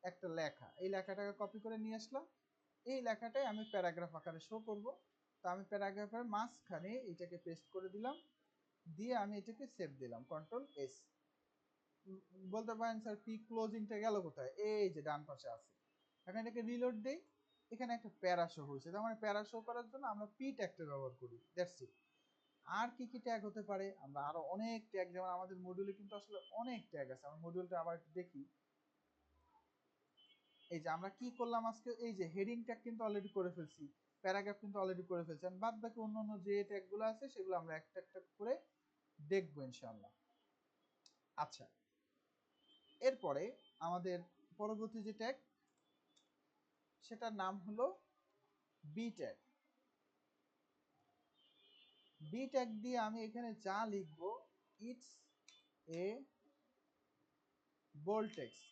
একটা লেখা, এই লেখাটাকে কপি করে নিয়ে আসলাম, এই লেখাটাই আমি প্যারাগ্রাফ আকারে শো করব। তো আমি প্যারাগ্রাফের মাঝখানে এটাকে পেস্ট করে দিলাম, দিয়ে আমি এটাকে সেভ দিলাম, কন্ট্রোল এস। বলতে পারেন স্যার পি ক্লোজিংটা গেল কোথায়, এই যে ডান পাশে আছে। এখন এটাকে রিলোড দেই, এখানে একটা প্যারা শো হয়েছে, তার মানে প্যারা শো করার জন্য আমরা পি ট্যাগটা ব্যবহার করি, দ্যাটস ইট। আর কি কি ট্যাগ হতে পারে, আমরা আরো অনেক ট্যাগ, যেমন আমাদের মডিউলে কিন্তু আসলে অনেক ট্যাগ আছে। আমার মডিউলটা আবার একটু দেখি। এই যে আমরা কি করলাম আজকে, এই যে হেডিং ট্যাগ কিন্তু অলরেডি করে ফেলছি, প্যারাগ্রাফ কিন্তু অলরেডি করে ফেলছি, আর বাদ বাকি অন্য যে ট্যাগগুলো আছে সেগুলো আমরা একটা একটা করে দেখবো ইনশাআল্লাহ। আচ্ছা, এরপরে আমাদের পরবর্তী যে ট্যাগ সেটার নাম হলো বি ট্যাগ। বি ট্যাগ দিয়ে আমি এখানে যা লিখব, ইটস এ বোল্ড টেক্সট।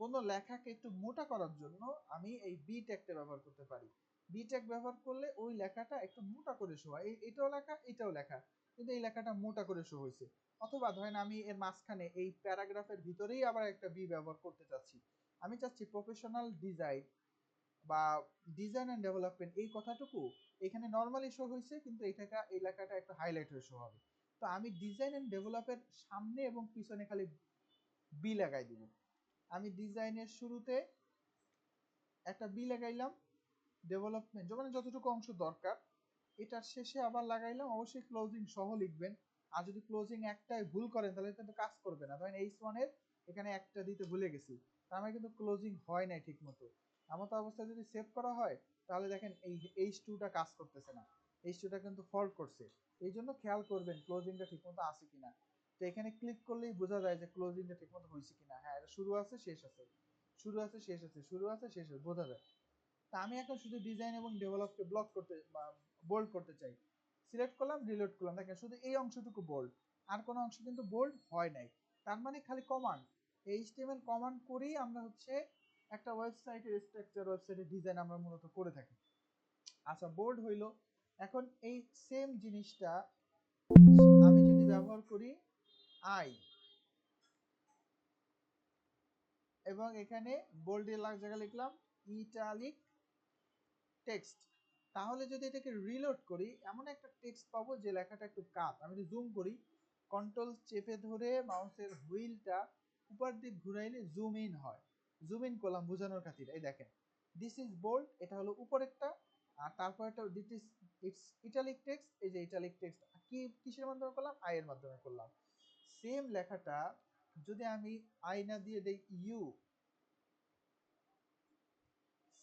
কোনো লেখাকে একটু মোটা করার জন্য আমি এই বি ট্যাগটা ব্যবহার করতে পারি। বি ট্যাগ ব্যবহার করলে ওই লেখাটা একটু মোটা করে শো হয়, এটাও লেখা এটাও লেখা, কিন্তু এই লেখাটা মোটা করে শো হয়েছে। অথবা ধরেন আমি এর মাঝখানে এই প্যারাগ্রাফের ভিতরেই আবার একটা বি ব্যবহার করতে চাচ্ছি, আমি চাচ্ছি প্রফেশনাল ডিজাইন বা ডিজাইন অ্যান্ড ডেভেলপমেন্ট এই কথাটুকু এখানে নর্মালি শো হয়েছে, কিন্তু এই লেখাটা একটু হাইলাইট হয়ে শো হবে। তো আমি ডিজাইন অ্যান্ড ডেভেলপের সামনে এবং পিছনে খালি বি লাগাই দিব। আমি ডিজাইনের শুরুতে একটা বি লাগাইলাম, ডেভেলপমেন্ট মানে যতটুকু অংশ দরকার এটার শেষে আবার লাগাইলাম। অবশ্যই ক্লোজিং সহ লিখবেন, আর যদি ক্লোজিং একটাই ভুল করেন তাহলে কিন্তু কাজ করবে না। ধরেন H1 এর এখানে একটা দিতে ভুলে গেছি, তার মানে কিন্তু ক্লোজিং হয় নাই ঠিক মতো। এমতো অবস্থায় যদি সেভ করা হয় তাহলে দেখেন এই H2টা কাজ করতেছে না, H2টা কিন্তু ফল্ট করছে। এই জন্য খেয়াল করবেন ক্লোজিংটা ঠিক মতো আছে কিনা। তো এখানে ক্লিক করলেই বোঝা যায় যে ক্লোজিংটা ঠিক মতো হয়েছে কিনা। হ্যাঁ, এটা শুরু আছে শেষ আছে, শুরু আছে শেষ আছে, শুরু আছে শেষ আছে, বোঝা যায়। তা আমি এখন শুধু ডিজাইন এবং ডেভেলপকে ব্লক করতে বা বোল্ড করতে চাই, সিলেক্ট করলাম, রিলোড করলাম, দেখেন শুধু এই অংশটুকু বোল্ড, আর কোনো অংশ কিন্তু বোল্ড হয় নাই। তার মানে খালি কমান্ড, এইচটিএমএল কমান্ড করেই আমরা হচ্ছে একটা ওয়েবসাইটের স্ট্রাকচার, ওয়েবসাইটের ডিজাইন আমরা মূলত করে থাকি। আচ্ছা, বোল্ড হইলো। এখন এই সেম জিনিসটা আমি যদি ব্যবহার করি আই, এবং এখানে বোল্ডের জায়গায় লিখলাম ইটালিক টেক্সট, তাহলে যদি এটাকে রিলোড করি এমন একটা টেক্সট পাবো যে লেখাটা একটু কাত। আমি যদি জুম করি, কন্ট্রোল চেপে ধরে মাউসের হুইলটা উপর দিক ঘুরাইলে জুম ইন হয়। জুম ইন করলাম বোঝানোর খাতিরে, এই দেখেন দিস ইজ বোল্ড, এটা হলো উপরেরটা। আর তারপর একটা ইটস ইটালিক টেক্সট, এই যে ইটালিক টেক্সট কি কিসের মাধ্যমে করলাম, আই এর মাধ্যমে করলাম। সেম লেখাটা যদি আমি আই না দিয়ে দেই ইউ,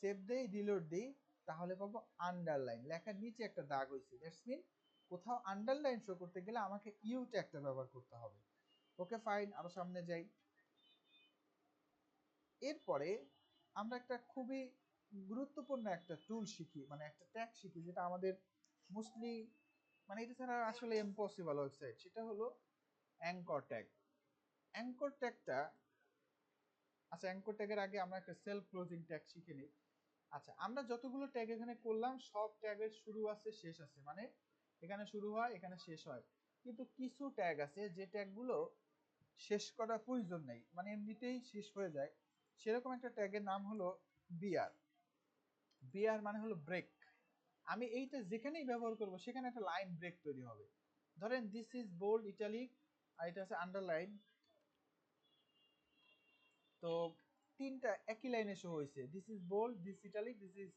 সেভ দেই, রিলোড দিই, তাহলে পাবো আন্ডারলাইন, লেখার নিচে একটা দাগ হয়েছে। দ্যাটস মিন কোথাও আন্ডারলাইন শো করতে গেলে আমাকে ইউ ট্যাগটা ব্যবহার করতে হবে। ওকে ফাইন, আরো সামনে যাই। এরপরে আমরা একটা খুবই গুরুত্বপূর্ণ একটা টুল শিখি, মানে একটা ট্যাগ শিখি, যেটা আমাদের মোস্টলি মানে এটা ছাড়া আসলে ইম্পসিবল ওয়েবসাইট, সেটা হলো অ্যাঙ্কর ট্যাগ। অ্যাঙ্কর ট্যাগটা, আচ্ছা অ্যাঙ্কর ট্যাগের আগে আমরা একটা সেলফ ক্লোজিং ট্যাগ শিখে নিই। আচ্ছা, আমরা যতগুলো ট্যাগ এখানে করলাম সব ট্যাগের শুরু আছে শেষ আছে, মানে এখানে শুরু হয় এখানে শেষ হয়, কিন্তু কিছু ট্যাগ আছে যে ট্যাগগুলো শেষ করার প্রয়োজন নেই, মানে এমনিতেই শেষ হয়ে যায়। সেরকম একটা ট্যাগের নাম হলো বিআর। বিআর মানে হলো ব্রেক। আমি এইটা যেখানেই ব্যবহার করব সেখানে একটা লাইন ব্রেক তৈরি হবে। ধরেন দিস ইজ বোল্ড ইটালিক, আর এটা আছে আন্ডারলাইন। তো তিনটা একই লাইনে শো হয়েছে, this is bold, this italic, this is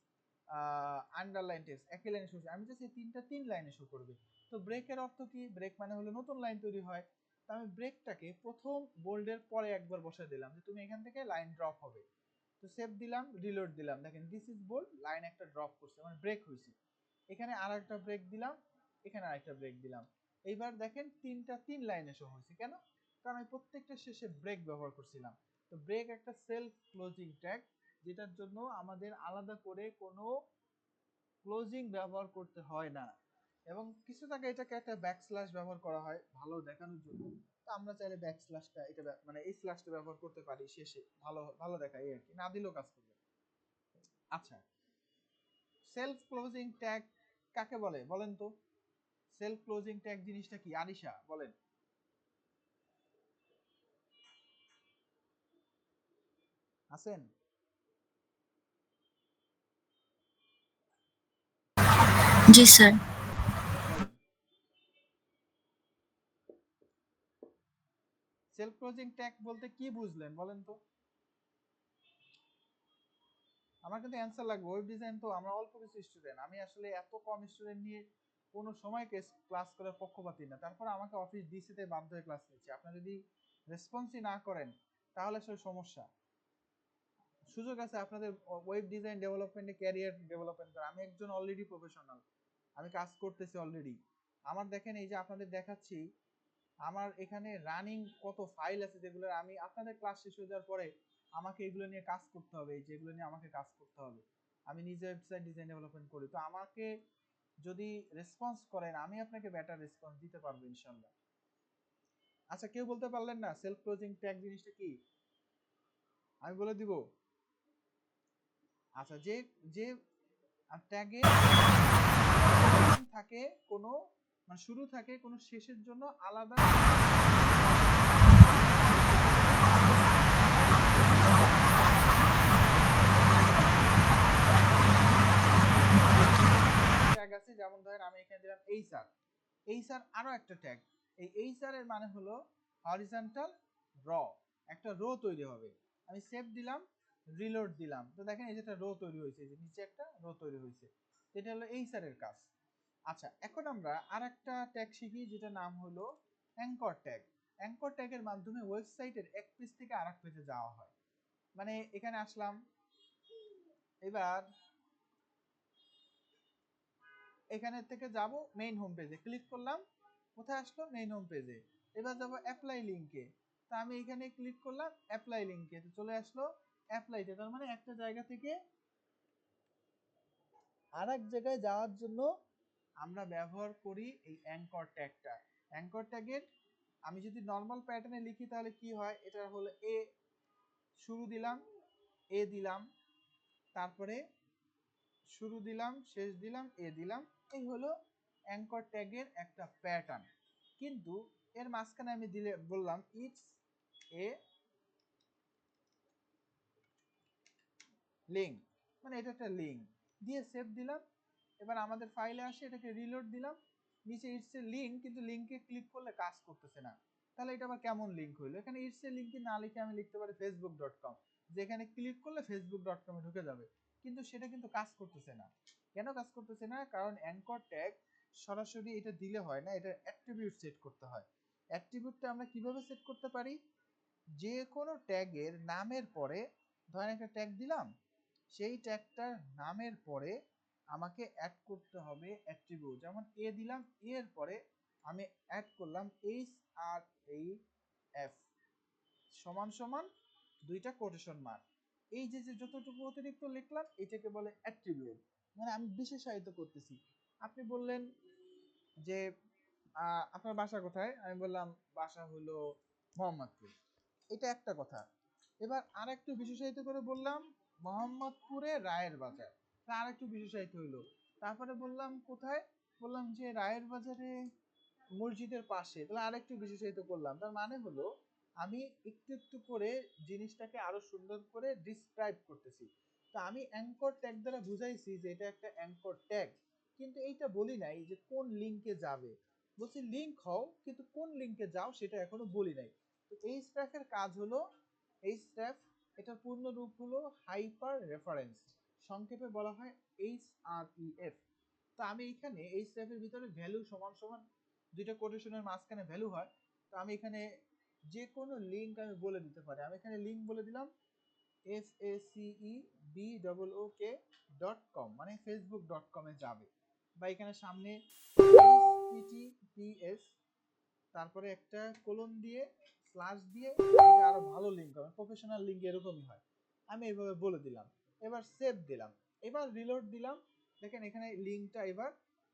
underline text, একই লাইনে শো হয়েছে। আমি চাচ্ছি তিনটা তিন লাইনে শো করবে। তো ব্রেকের অর্থ কি? ব্রেক মানে হলো নতুন লাইন তৈরি হয়। তো আমি ব্রেকটাকে প্রথম বোল্ডের পরে একবার বসায় দিলাম যে তুমি এখান থেকে লাইন ড্রপ হবে। তো সেভ দিলাম, রিলোড দিলাম, দেখেন দিস ইজ বোল্ড, লাইন একটা ড্রপ করছে মানে ব্রেক হয়েছে। এখানে আর একটা ব্রেক দিলাম, এখানে আরেকটা ব্রেক দিলাম। এইবার দেখেন তিনটা তিন লাইনে শো হয়েছে। কেন? কারণ আমি প্রত্যেকটা শেষে ব্রেক ব্যবহার করছিলাম। তো ব্রেক একটা সেলফ ক্লোজিং ট্যাগ, যেটার জন্য আমাদের আলাদা করে কোনো ক্লোজিং ব্যবহার করতে হয় না। এবং কিছু জায়গায় এটাকে একটা ব্যাকস্ল্যাশ ব্যবহার করা হয় ভালো দেখানোর জন্য। তো আমরা চাইলে ব্যাকস্ল্যাশটা এটা মানে এই স্ল্যাশটা ব্যবহার করতে পারি শেষে, ভালো ভালো দেখায় এই আর কি, না দিলেও কাজ করবে। আচ্ছা, সেলফ ক্লোজিং ট্যাগ কাকে বলে বলেন তো? সেলফ ক্লোজিং ট্যাগ জিনিসটা কি? আরিশা বলেন। আছেন? জি স্যার। বলেন। সেলফ ক্লোজিং ট্যাগ বলতে কি বুঝলেন বলেন তো? আমার কিন্তু অ্যান্সার লাগবে। ওয়েব ডিজাইন তো আমরা অল্প কিছু স্টুডেন্ট, আমি আসলে এত কম স্টুডেন্ট নিয়ে কোনো সময় ক্লাস করার পক্ষপাতী না। তারপর আমাকে অফিস ডিসিতে বাধ্য হয়ে ক্লাস নিচ্ছি। আপনারা যদি রেসপন্সই না করেন তাহলে আসলে সমস্যা। সুযোগ আছে আপনাদের ওয়েব ডিজাইন ডেভেলপমেন্টে ক্যারিয়ার ডেভেলপমেন্ট করা। আমি একজন অলরেডি প্রফেশনাল, আমি কাজ করতেছি অলরেডি। আমার দেখেন এই যে আপনাদের দেখাচ্ছি, আমার এখানে রানিং কত ফাইল আছে যেগুলো আমি আপনাদের ক্লাস শেষ হয়ে যাওয়ার পরে আমাকে এগুলো নিয়ে কাজ করতে হবে, যেগুলো নিয়ে আমাকে কাজ করতে হবে। আমি নিজে ওয়েবসাইট ডিজাইন ডেভেলপমেন্ট করি, তো আমাকে যদি রেসপন্স করেন আমি আপনাকে বেটার রেসপন্স দিতে পারবো ইনশাল্লাহ। আচ্ছা, কেউ বলতে পারলেন না সেলফ ক্লোজিং ট্যাগ জিনিসটা কি? আমি বলে দিব। আচ্ছা, যে যে ট্যাগে থাকে কোনো মানে শুরু থাকে কোনো শেষের জন্য আলাদা ট্যাগ আছে। যেমন ধরেন আমি এখানে দিলাম এইচআর, এইচআর আরো একটা ট্যাগ। এই এইচআর এর মানে হলো হরিজন্টাল র, একটা রো তৈরি হবে। আমি সেভ দিলাম, রিলোড দিলাম, তো দেখেন এই যে একটা রো তৈরি হয়েছে, এই যে নিচে একটা রো তৈরি হয়েছে। এটা হলো এইচআর এর কাজ। আচ্ছা, এখন আমরা আরেকটা ট্যাগ শিখি যেটা নাম হলো অ্যাঙ্কর ট্যাগ। অ্যাঙ্কর ট্যাগের মাধ্যমে ওয়েবসাইটের এক পেজ থেকে আরেক পেজে যাওয়া হয়। মানে এখানে আসলাম, এবার এখানে থেকে যাব মেইন হোম পেজে, ক্লিক করলাম, কোথায় আসলো? মেইন হোম পেজে। এবার যাব অ্যাপ্লাই লিংকে, তো আমি এখানে ক্লিক করলাম অ্যাপ্লাই লিংকে, তো চলে আসলো অ্যাপ্লাইতে। তার মানে একটা জায়গা থেকে আরেক জায়গায় যাওয়ার জন্য আমরা ব্যবহার করি এই অ্যাঙ্কর ট্যাগটা। অ্যাঙ্কর ট্যাগের আমি যদি নর্মাল প্যাটার্নে লিখি তাহলে কি হয়? এটা হলো এ, শুরু দিলাম, এ দিলাম, তারপরে শুরু দিলাম, শেষ দিলাম, এ দিলাম। এই হলো অ্যাঙ্কর ট্যাগের একটা প্যাটার্ন। কিন্তু এর মাঝখানে আমি দিলে বললাম ইটস এ লিঙ্ক, মানে এটা একটা লিঙ্ক দিয়ে সেভ দিলাম। এবার আমাদের ফাইলে আসে, এটাকে রিলোড দিলাম, নিচে ইটস এ লিঙ্ক, কিন্তু লিঙ্কে ক্লিক করলে কাজ করতেছে না। তাহলে এটা আবার কেমন লিঙ্ক হইলো? এখানে ইটস এ লিঙ্ক না লিখে আমি লিখতে পারি facebook.com, যেখানে ক্লিক করলে facebook.com এ ঢুকে যাবে। কিন্তু সেটা কিন্তু কাজ করতেছে না। কেন কাজ করতেছে না? কারণ অ্যাঙ্কর ট্যাগ সরাসরি এটা দিলে হয় না, এটা অ্যাট্রিবিউট সেট করতে হয়। অ্যাট্রিবিউটটা আমরা কিভাবে সেট করতে পারি? যে কোনো ট্যাগের নামের পরে, ধরেন একটা ট্যাগ দিলাম, সেই ট্যাগটার নামের পরে আমাকে অ্যাড করতে হবে অ্যাট্রিবিউট। যেমন এ দিলাম, এর পরে আমি অ্যাড করলাম এইচ আর এই এফ সমান সমান দুইটা কোটেশন মার্ক। এই যে যে যতটুকু অতিরিক্ত লিখলাম এটাকে বলে অ্যাট্রিবিউট, মানে আমি বিশেষায়িত করতেছি। আপনি বললেন যে আপনার বাসা কোথায়, আমি বললাম বাসা হলো মোহাম্মদপুর, এটা একটা কথা। এবার আর একটু বিশেষায়িত করে বললাম মোহাম্মদপুরে রায়ের বাজার, তা আর একটু বিশেষায়িত হইলো। তারপরে বললাম কোথায়, বললাম যে রায়ের বাজারে মসজিদের পাশে, তাহলে আর একটু বিশেষায়িত করলাম। তার মানে হলো আমি একটু একটু করে জিনিসটাকে আরো সুন্দর করে ডিসক্রাইব করতেছি। তো আমি অ্যাঙ্কর ট্যাগ দ্বারা বুঝাইছি যে এটা একটা অ্যাঙ্কর ট্যাগ, কিন্তু এইটা বলি নাই যে কোন লিংকে যাবে। বলছি লিংক হও, কিন্তু কোন লিংকে যাও সেটা এখনো বলি নাই। তো এই স্ট্যাকের কাজ হলো এই স্ট্যাক, এটার পূর্ণ রূপ হলো হাইপার রেফারেন্স, সংক্ষেপে বলা হয় HREF। তো আমি এখানে এই স্ট্যাকের ভিতরে ভ্যালু সমান সমান দুইটা কোটেশনের মাঝখানে ভ্যালু হয়। তো আমি এখানে যে কোনো লিংক আমি বলে দিতে পারি। আমি এখানে লিংক বলে দিলাম facebook.com, মানে facebook.com এ যাবে, বা এখানে সামনে https তারপরে একটা কোলন দিয়ে স্ল্যাশ দিয়ে, এটা আরো ভালো লিংক হবে, প্রফেশনাল লিংক এরকমই হয়। আমি এইভাবে বলে দিলাম, এবার সেভ দিলাম, এবার রিলোড দিলাম। দেখেন এখানে লিংকটা এবার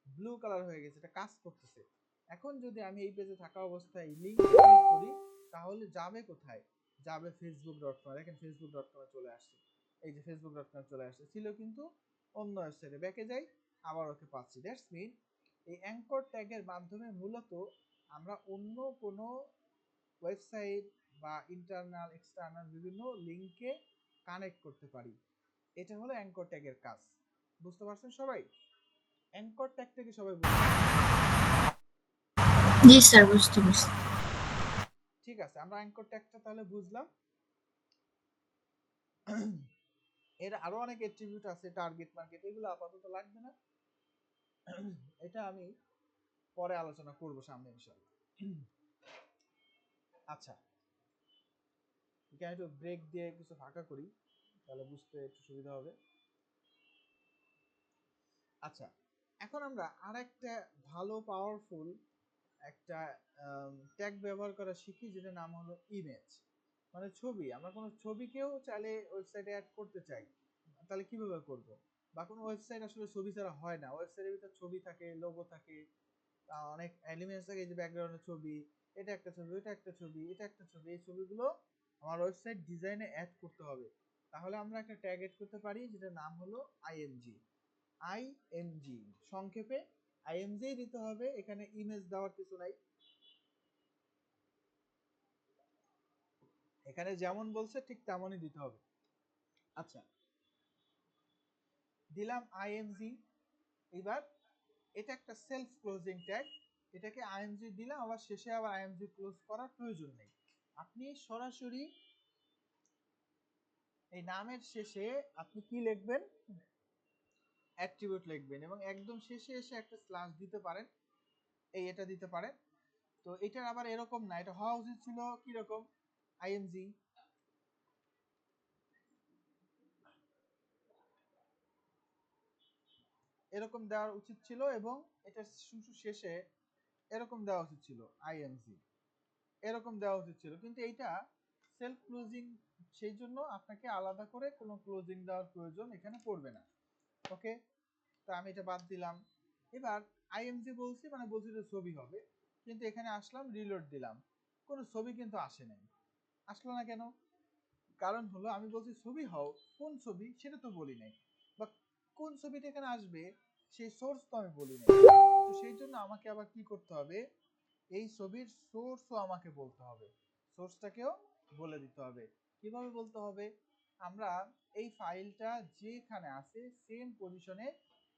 ব্লু কালার হয়ে গেছে, এটা কাজ করতেছে। এখন যদি আমি এই পেজে থাকা অবস্থায় লিংক ক্লিক করি তাহলে যাবে কোথায়, যাবে facebook.com। দেখেন facebook.com এ চলে আসছে, এই যে facebook.com এ চলে আসছে, ছিল কিন্তু অন্য ওয়েবসাইটে। ব্যাকে যাই, আবার ওকে পাচ্ছি। দ্যাটস মিন এই অ্যাঙ্কর ট্যাগের মাধ্যমে মূলত আমরা অন্য কোনো ওয়েবসাইট বা ইন্টারনাল এক্সটার্নাল বিভিন্ন লিংকে কানেক্ট করতে পারি। এটা হলো অ্যাঙ্কর ট্যাগের কাজ। বুঝতে পারছেন সবাই? অ্যাঙ্কর ট্যাগটা কি সবাই বুঝতে? জি স্যার, বুঝতে পারছি। ঠিক আছে, আমরা অ্যাঙ্কর ট্যাগটা তাহলে বুঝলাম। এর আরো অনেক অ্যাট্রিবিউট আছে, টার্গেট মার্কেট, এগুলো আপাতত লাগবে না, এটা আমি পরে আলোচনা করব সামনে ইনশাআল্লাহ। আচ্ছা, এখানে একটু ব্রেক দিয়ে কিছু ফাঁকা করি, তাহলে বুঝতে একটু সুবিধা হবে। আচ্ছা, এখন আমরা আরেকটা ভালো পাওয়ারফুল একটা ট্যাগ ব্যবহার করা শিখি, যেটার নাম হলো ইমেজ, মানে ছবি। আমরা কোনো ছবিকেও চাইলে ওয়েবসাইটে অ্যাড করতে চাই, তাহলে কিভাবে করব? বা কোনো ওয়েবসাইট আসলে ছবি ছাড়া হয় না, ওয়েবসাইটের ভিতরে ছবি থাকে, লোগো থাকে, অনেক এলিমেন্টস থাকে, এই যে ব্যাকগ্রাউন্ডের ছবি, এটা একটা ছবি, এটা একটা ছবি, এটা একটা ছবি, এই ছবিগুলো আমার ওয়েবসাইট ডিজাইনে অ্যাড করতে হবে। তাহলে আমরা একটা ট্যাগ অ্যাড করতে পারি যেটার নাম হলো আইএমজি। আইএমজি সংক্ষেপে আইএমজি দিতে হবে, এখানে ইমেজ দেওয়ার কিছু নাই, এখানে যেমন বলছে ঠিক তেমনই দিতে হবে। আচ্ছা, দিলাম আইএমজি। এবার এটা একটা সেলফ ক্লোজিং ট্যাগ, এটাকে আইএমজি দিলাম, আবার শেষে আবার আইএমজি ক্লোজ করার প্রয়োজন নেই। আপনি সরাসরি এই নামের শেষে আপনি কি লিখবেন, অ্যাট্রিবিউট লিখবেন, এবং একদম শেষে এসে একটা স্ল্যাশ দিতে পারেন, এই এটা দিতে পারেন। তো এটার আবার এরকম না, এটা হওয়া উচিত ছিল কি রকম, আইএমজি এরকম দেওয়ার উচিত ছিল, এবং এটা শেষে এরকম দেওয়া উচিত ছিল, আইএমজি এরকম দেওয়া উচিত ছিল। কিন্তু এইটা সেলফ ক্লোজিং, সেই জন্য আপনাকে আলাদা করে কোনো ক্লোজিং দেওয়ার প্রয়োজন এখানে পড়বে না। ওকে, তো আমি এটা বাদ দিলাম। এবার আইএমজি বলছি, মানে বলছি যে ছবি হবে, কিন্তু এখানে আসলাম, রিলোড দিলাম, কোনো ছবি কিন্তু আসে নাই। আসলো না কেন? কারণ হলো আমি বলছি ছবি হও, কোন ছবি সেটা তো বলি নাই, বা কোন ছবিটা এখানে আসবে সেই সোর্স তো আমি বলি নাই। তো সেই জন্য আমাকে আবার কি করতে হবে, এই ছবির সোর্সও আমাকে বলতে হবে, সোর্সটাকেও বলে দিতে হবে। কিভাবে বলতে হবে? আমরা এই ফাইলটা যেখানে আছে সেম পজিশনে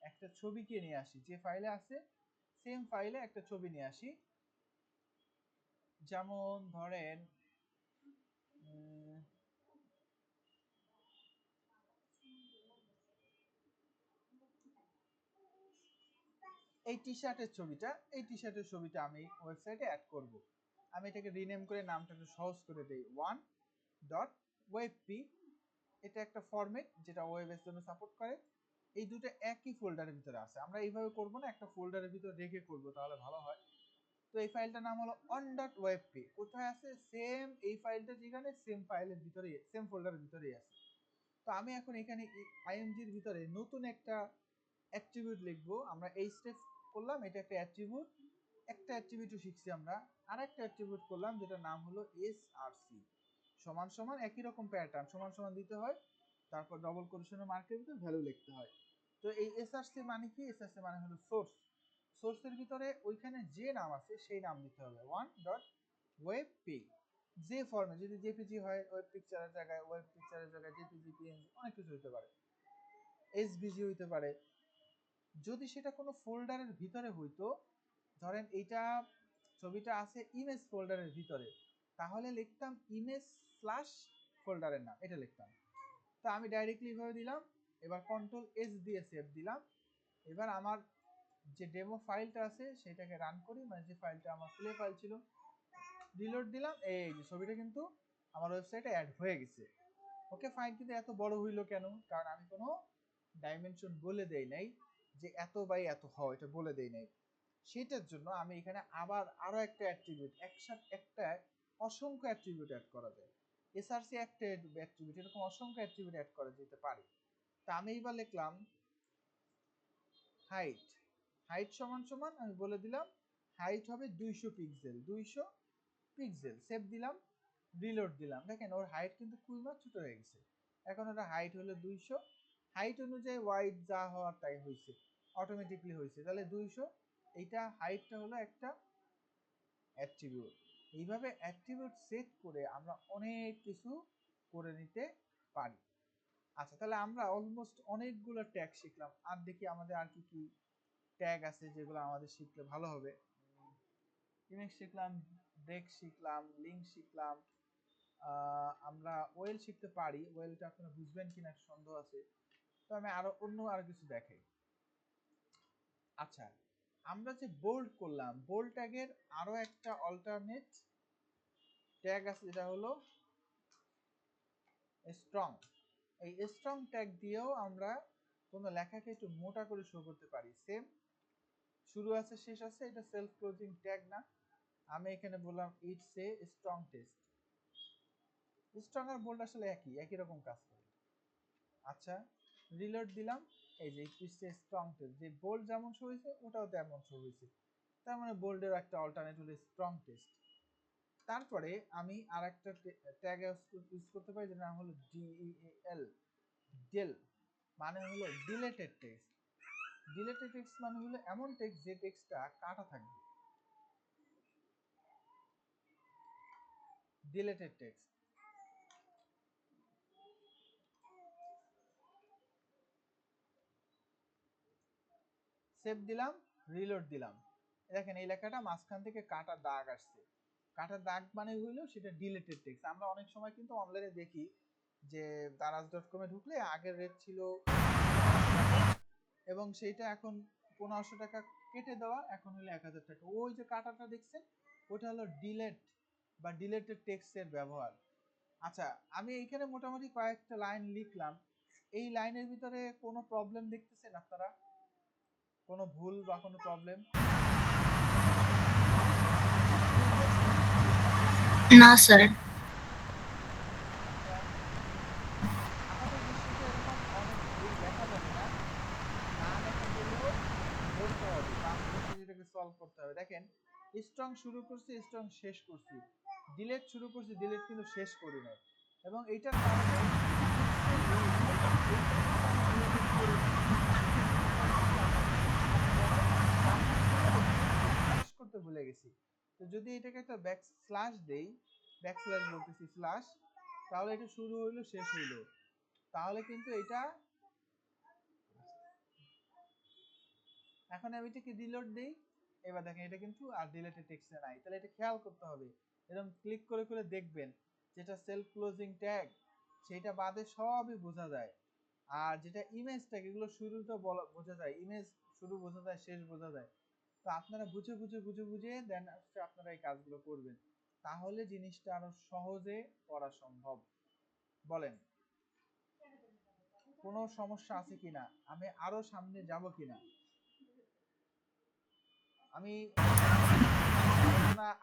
একটা ছবিকে নিয়ে আসি, যে ফাইলে আছে সেম ফাইলে একটা ছবি নিয়ে আসি। যেমন ধরেন এই টি শার্টের ছবিটা, এই টি শার্টের ছবিটা আমি ওয়েবসাইটে অ্যাড করব। আমি এটাকে রিনেম করে নামটা একটু সহজ করে দেই, ওয়ান ডট ওয়েবপি। এটা একটা ফরম্যাট যেটা ওয়েবের জন্য সাপোর্ট করে। এই দুটো একই ফোল্ডারের ভিতরে আছে, আমরা এইভাবে করব না, একটা ফোল্ডারের ভিতরে রেখে করব, তাহলে ভালো হয়। তো এই ফাইলটার নাম হলো on.webp। কোথায় আছে? সেম এই ফাইলটা যেখানে, সেম ফাইলের ভিতরেই, সেম ফোল্ডারের ভিতরেই আছে। তো আমি এখন এখানে আইএমজির ভিতরে নতুন একটা অ্যাট্রিবিউট লিখবো। আমরা এই স্টেপ করলাম, এটা একটা অ্যাট্রিবিউট, একটা অ্যাট্রিবিউটও শিখছি আমরা। আর একটা অ্যাট্রিবিউট করলাম যেটা নাম হলো এসআরসি, সমান সমান একই রকম প্যাটার্ন, সমান সমান দিতে হয়, তারপর ডবল কোটেশনের মার্কের ভিতরে ভ্যালু লিখতে হয়। তো এই এসআরসি মানে কি? এসআরসি মানে হলো সোর্স। সোর্সের ভিতরে ওইখানে যে নাম আছে সেই নাম দিতে হবে, ওয়ান ডট ওয়েব পে, যে ফর্মে, যদি জেপিজি হয় ওয়েব পিকচারের জায়গায় ওয়েব পিকচারের জায়গায় জেপিজি, পিএনজি, অনেক কিছু হতে পারে, এসভিজি হইতে পারে। যদি সেটা কোনো ফোল্ডারের ভিতরে হইতো, ধরেন এইটা ছবিটা আছে ইমেজ ফোল্ডারের ভিতরে, তাহলে লিখতাম ইমেজ স্ল্যাশ ফোল্ডারের নাম, এটা লিখতাম। তো আমি ডাইরেক্টলি এইভাবে দিলাম। এবার কন্ট্রোল এস দিয়ে সেভ দিলাম। এবার আমার যে ডেমো ফাইলটা আছে সেটাকে রান করি, মানে যে ফাইলটা আমার প্লে ফাইল ছিল, রিলোড দিলাম, এই যে ছবিটা কিন্তু আমার ওয়েবসাইটে অ্যাড হয়ে গেছে। ওকে ফাইন, কিন্তু এত বড় হইলো কেন? কারণ আমি কোনো ডাইমেনশন বলে দেই নাই যে এত বাই এত হয়, এটা বলে দেই নাই। সেটার জন্য আমি এখানে আবার আরো একটা অ্যাট্রিবিউট, একসাথে একটা অসংখ্য অ্যাট্রিবিউট অ্যাড করা যায়। এসআরসি একটা অ্যাট্রিবিউট, এরকম অসংখ্য অ্যাট্রিবিউট অ্যাড করা যেতে পারে। তা আমি এইবার লিখলাম হাইট, হাইট সমান সমান আমি বলে দিলাম হাইট হবে 200 পিক্সেল, 200 পিক্সেল, সেভ দিলাম, রিলোড দিলাম। দেখেন ওর হাইট কিন্তু খুবই ছোট হয়ে গেছে। এখন ওটা হাইট হলো 200, হাইট অনুযায়ী ওয়াইড যা হওয়ার তাই হয়েছে, অটোমেটিকলি হয়েছে। তাহলে 200, এইটা হাইটটা হলো একটা অ্যাট্রিবিউট। এইভাবে অ্যাট্রিবিউট সেট করে আমরা অনেক কিছু করে নিতে পারি। আচ্ছা, তাহলে আমরা অলমোস্ট অনেকগুলো ট্যাগ শিখলাম। আর দেখি আমাদের আর কি কি ট্যাগ আছে যেগুলো আমাদের শিখলে ভালো হবে। ইমেজ শিখলাম, ব্রেক শিখলাম, লিঙ্ক শিখলাম, আমরা ওয়েল শিখতে পারি। ওয়েলটা আপনারা বুঝবেন কিনা সন্দেহ আছে, তো আমি আরো কিছু দেখাই। আচ্ছা, আমরা যে বোল্ড করলাম, বোল্ড ট্যাগের আরো একটা অল্টারনেট ট্যাগ আছে, যেটা হলো স্ট্রং। এই স্ট্রং ট্যাগ দিয়েও আমরা কোনো লেখাকে একটু মোটা করে শো করতে পারি। সেম, শুরু আছে শেষ আছে, এটা সেলফ ক্লোজিং ট্যাগ না। আমি এখানে বললাম it's a strong test. Strong আর বোল্ড আসলে একই রকম কাজ করে। আচ্ছা, রিলোড দিলাম, এই যে ইটস এ স্ট্রং টেস্ট, যে বোল্ড যেমন শো হয়েছে ওটাও তেমন শো হয়েছে, তার মানে বোল্ডের একটা অল্টারনেট হলো স্ট্রং টেস্ট। তারপরে আমি আর একটা ট্যাগ ইউজ করতে পারি, যেটা নাম হলো ডিইএল, ডেল, মানে হলো ডিলেটেড টেক্সট। ডিলেটেড টেক্সট মানে হলো এমন টেক্সট যে টেক্সটটা কাটা থাকবে, ডিলেটেড টেক্সট। সেভ দিলাম, রিলোড দিলাম। দেখেন এই লেখাটা মাঝখান থেকে কাটা দাগ আসছে। কাটা দাগ মানে হইলো সেটা ডিলেটেড টেক্সট। আমরা অনেক সময় কিন্তু অনলাইনে দেখি যে daraz.com এ ঢুকলে আগের রেট ছিল এবং সেইটা এখন 1500 টাকা কেটে দেওয়া, এখন হলো 1000 টাকা। ওই যে কাটাটা দেখছেন, ওটা হলো ডিলেট বা ডিলেটেড টেক্সটের ব্যবহার। আচ্ছা, আমি এইখানে মোটামুটি কয়েকটা লাইন লিখলাম। এই লাইনের ভিতরে কোনো প্রবলেম দেখতেছেন আপনারা? কোনো ভুল বা কোনো প্রবলেম? না স্যার। আমাদের দৃষ্টিতে এরকম অনেক ভুল দেখা যাবে না, না দেখা গেলেও ধরতে হবে বা আমাদের এটাকে সলভ করতে হবে। দেখেন, স্ট্রং শুরু করছি, স্ট্রং শেষ করছি, ডিলেট শুরু করছি, ডিলেট কিন্তু শেষ করি নাই। এবং এইটার কারণে করতে ভুলে গেছি। তো যদি এটাকে একটা ব্যাক স্ল্যাশ দেই, ব্যাক স্ল্যাশ বলতেছি স্ল্যাশ, তাহলে এটা শুরু হইলো শেষ হইলো, তাহলে কিন্তু এটা, এখন আমি এটাকে রিলোড দেই, এবার দেখেন এটা কিন্তু আর ডিলেটেড টেক্সটে নাই। তাহলে এটা খেয়াল করতে হবে, এরকম ক্লিক করে করে দেখবেন, যেটা সেলফ ক্লোজিং ট্যাগ সেটা বাদে সবই বোঝা যায়। আর যেটা ইমেজ ট্যাগ, এগুলো শুরুটা বোঝা যায়, ইমেজ শুরু বোঝা যায়, শেষ বোঝা যায়। তো আপনারা বুঝে দেন আপনারা এই কাজগুলো করবেন, তাহলে জিনিসটা আরো সহজে করা সম্ভব। বলেন কোনো সমস্যা আছে কিনা, আমি আরো সামনে যাব কিনা, আমি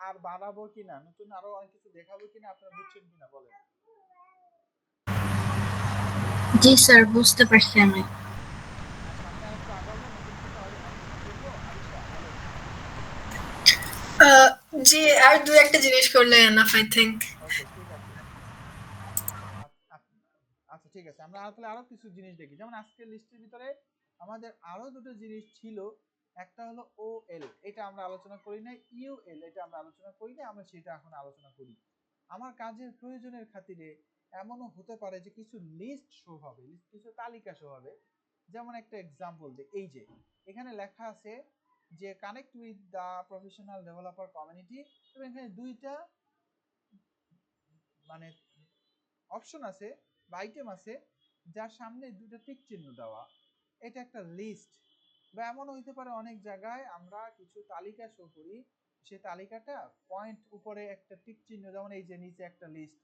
আর বাড়াবো কিনা, নতুন আরো অনেক কিছু দেখাবো কিনা, আপনারা বুঝছেন কিনা বলেন। জি স্যার, বুঝতে পারছি আমি। আচ্ছা, আমি আরেকটু আগাবো, নতুন কিছু আলোচনা করবো। আলিশা বলেন। আহ, জি, আর দু একটা জিনিস করলে এনাফ আই থিংক। ওকে, ঠিক আছে। আ- আ- আচ্ছা, ঠিক আছে, আমরা তাহলে আরো কিছু জিনিস দেখি। যেমন আজকের লিস্টের ভিতরে আমাদের আরো দুটো জিনিস ছিল। একটা হলো ও এল, এটা আমরা আলোচনা করি নাই। ইউ এল, এটা আমরা আলোচনা করি নাই, আমরা সেটা এখন আলোচনা করি। আমার কাজের প্রয়োজনের খাতিরে এমনও হতে পারে যে কিছু লিস্ট শো হবে, কিছু তালিকা শো হবে। যেমন একটা এক্সাম্পল দিই, এই যে এখানে লেখা আছে যে connect with the professional developer community, এবং এখানে দুইটা মানে অপশন আছে বা আইটেম আছে যার সামনে দুটো টিক চিহ্ন দেওয়া। এটা একটা লিস্ট। বা এমন হইতে পারে অনেক জায়গায় আমরা কিছু তালিকা শো করি, সেই তালিকাটা পয়েন্ট উপরে একটা টিক চিহ্ন, যেমন এই যে নিচে একটা লিস্ট,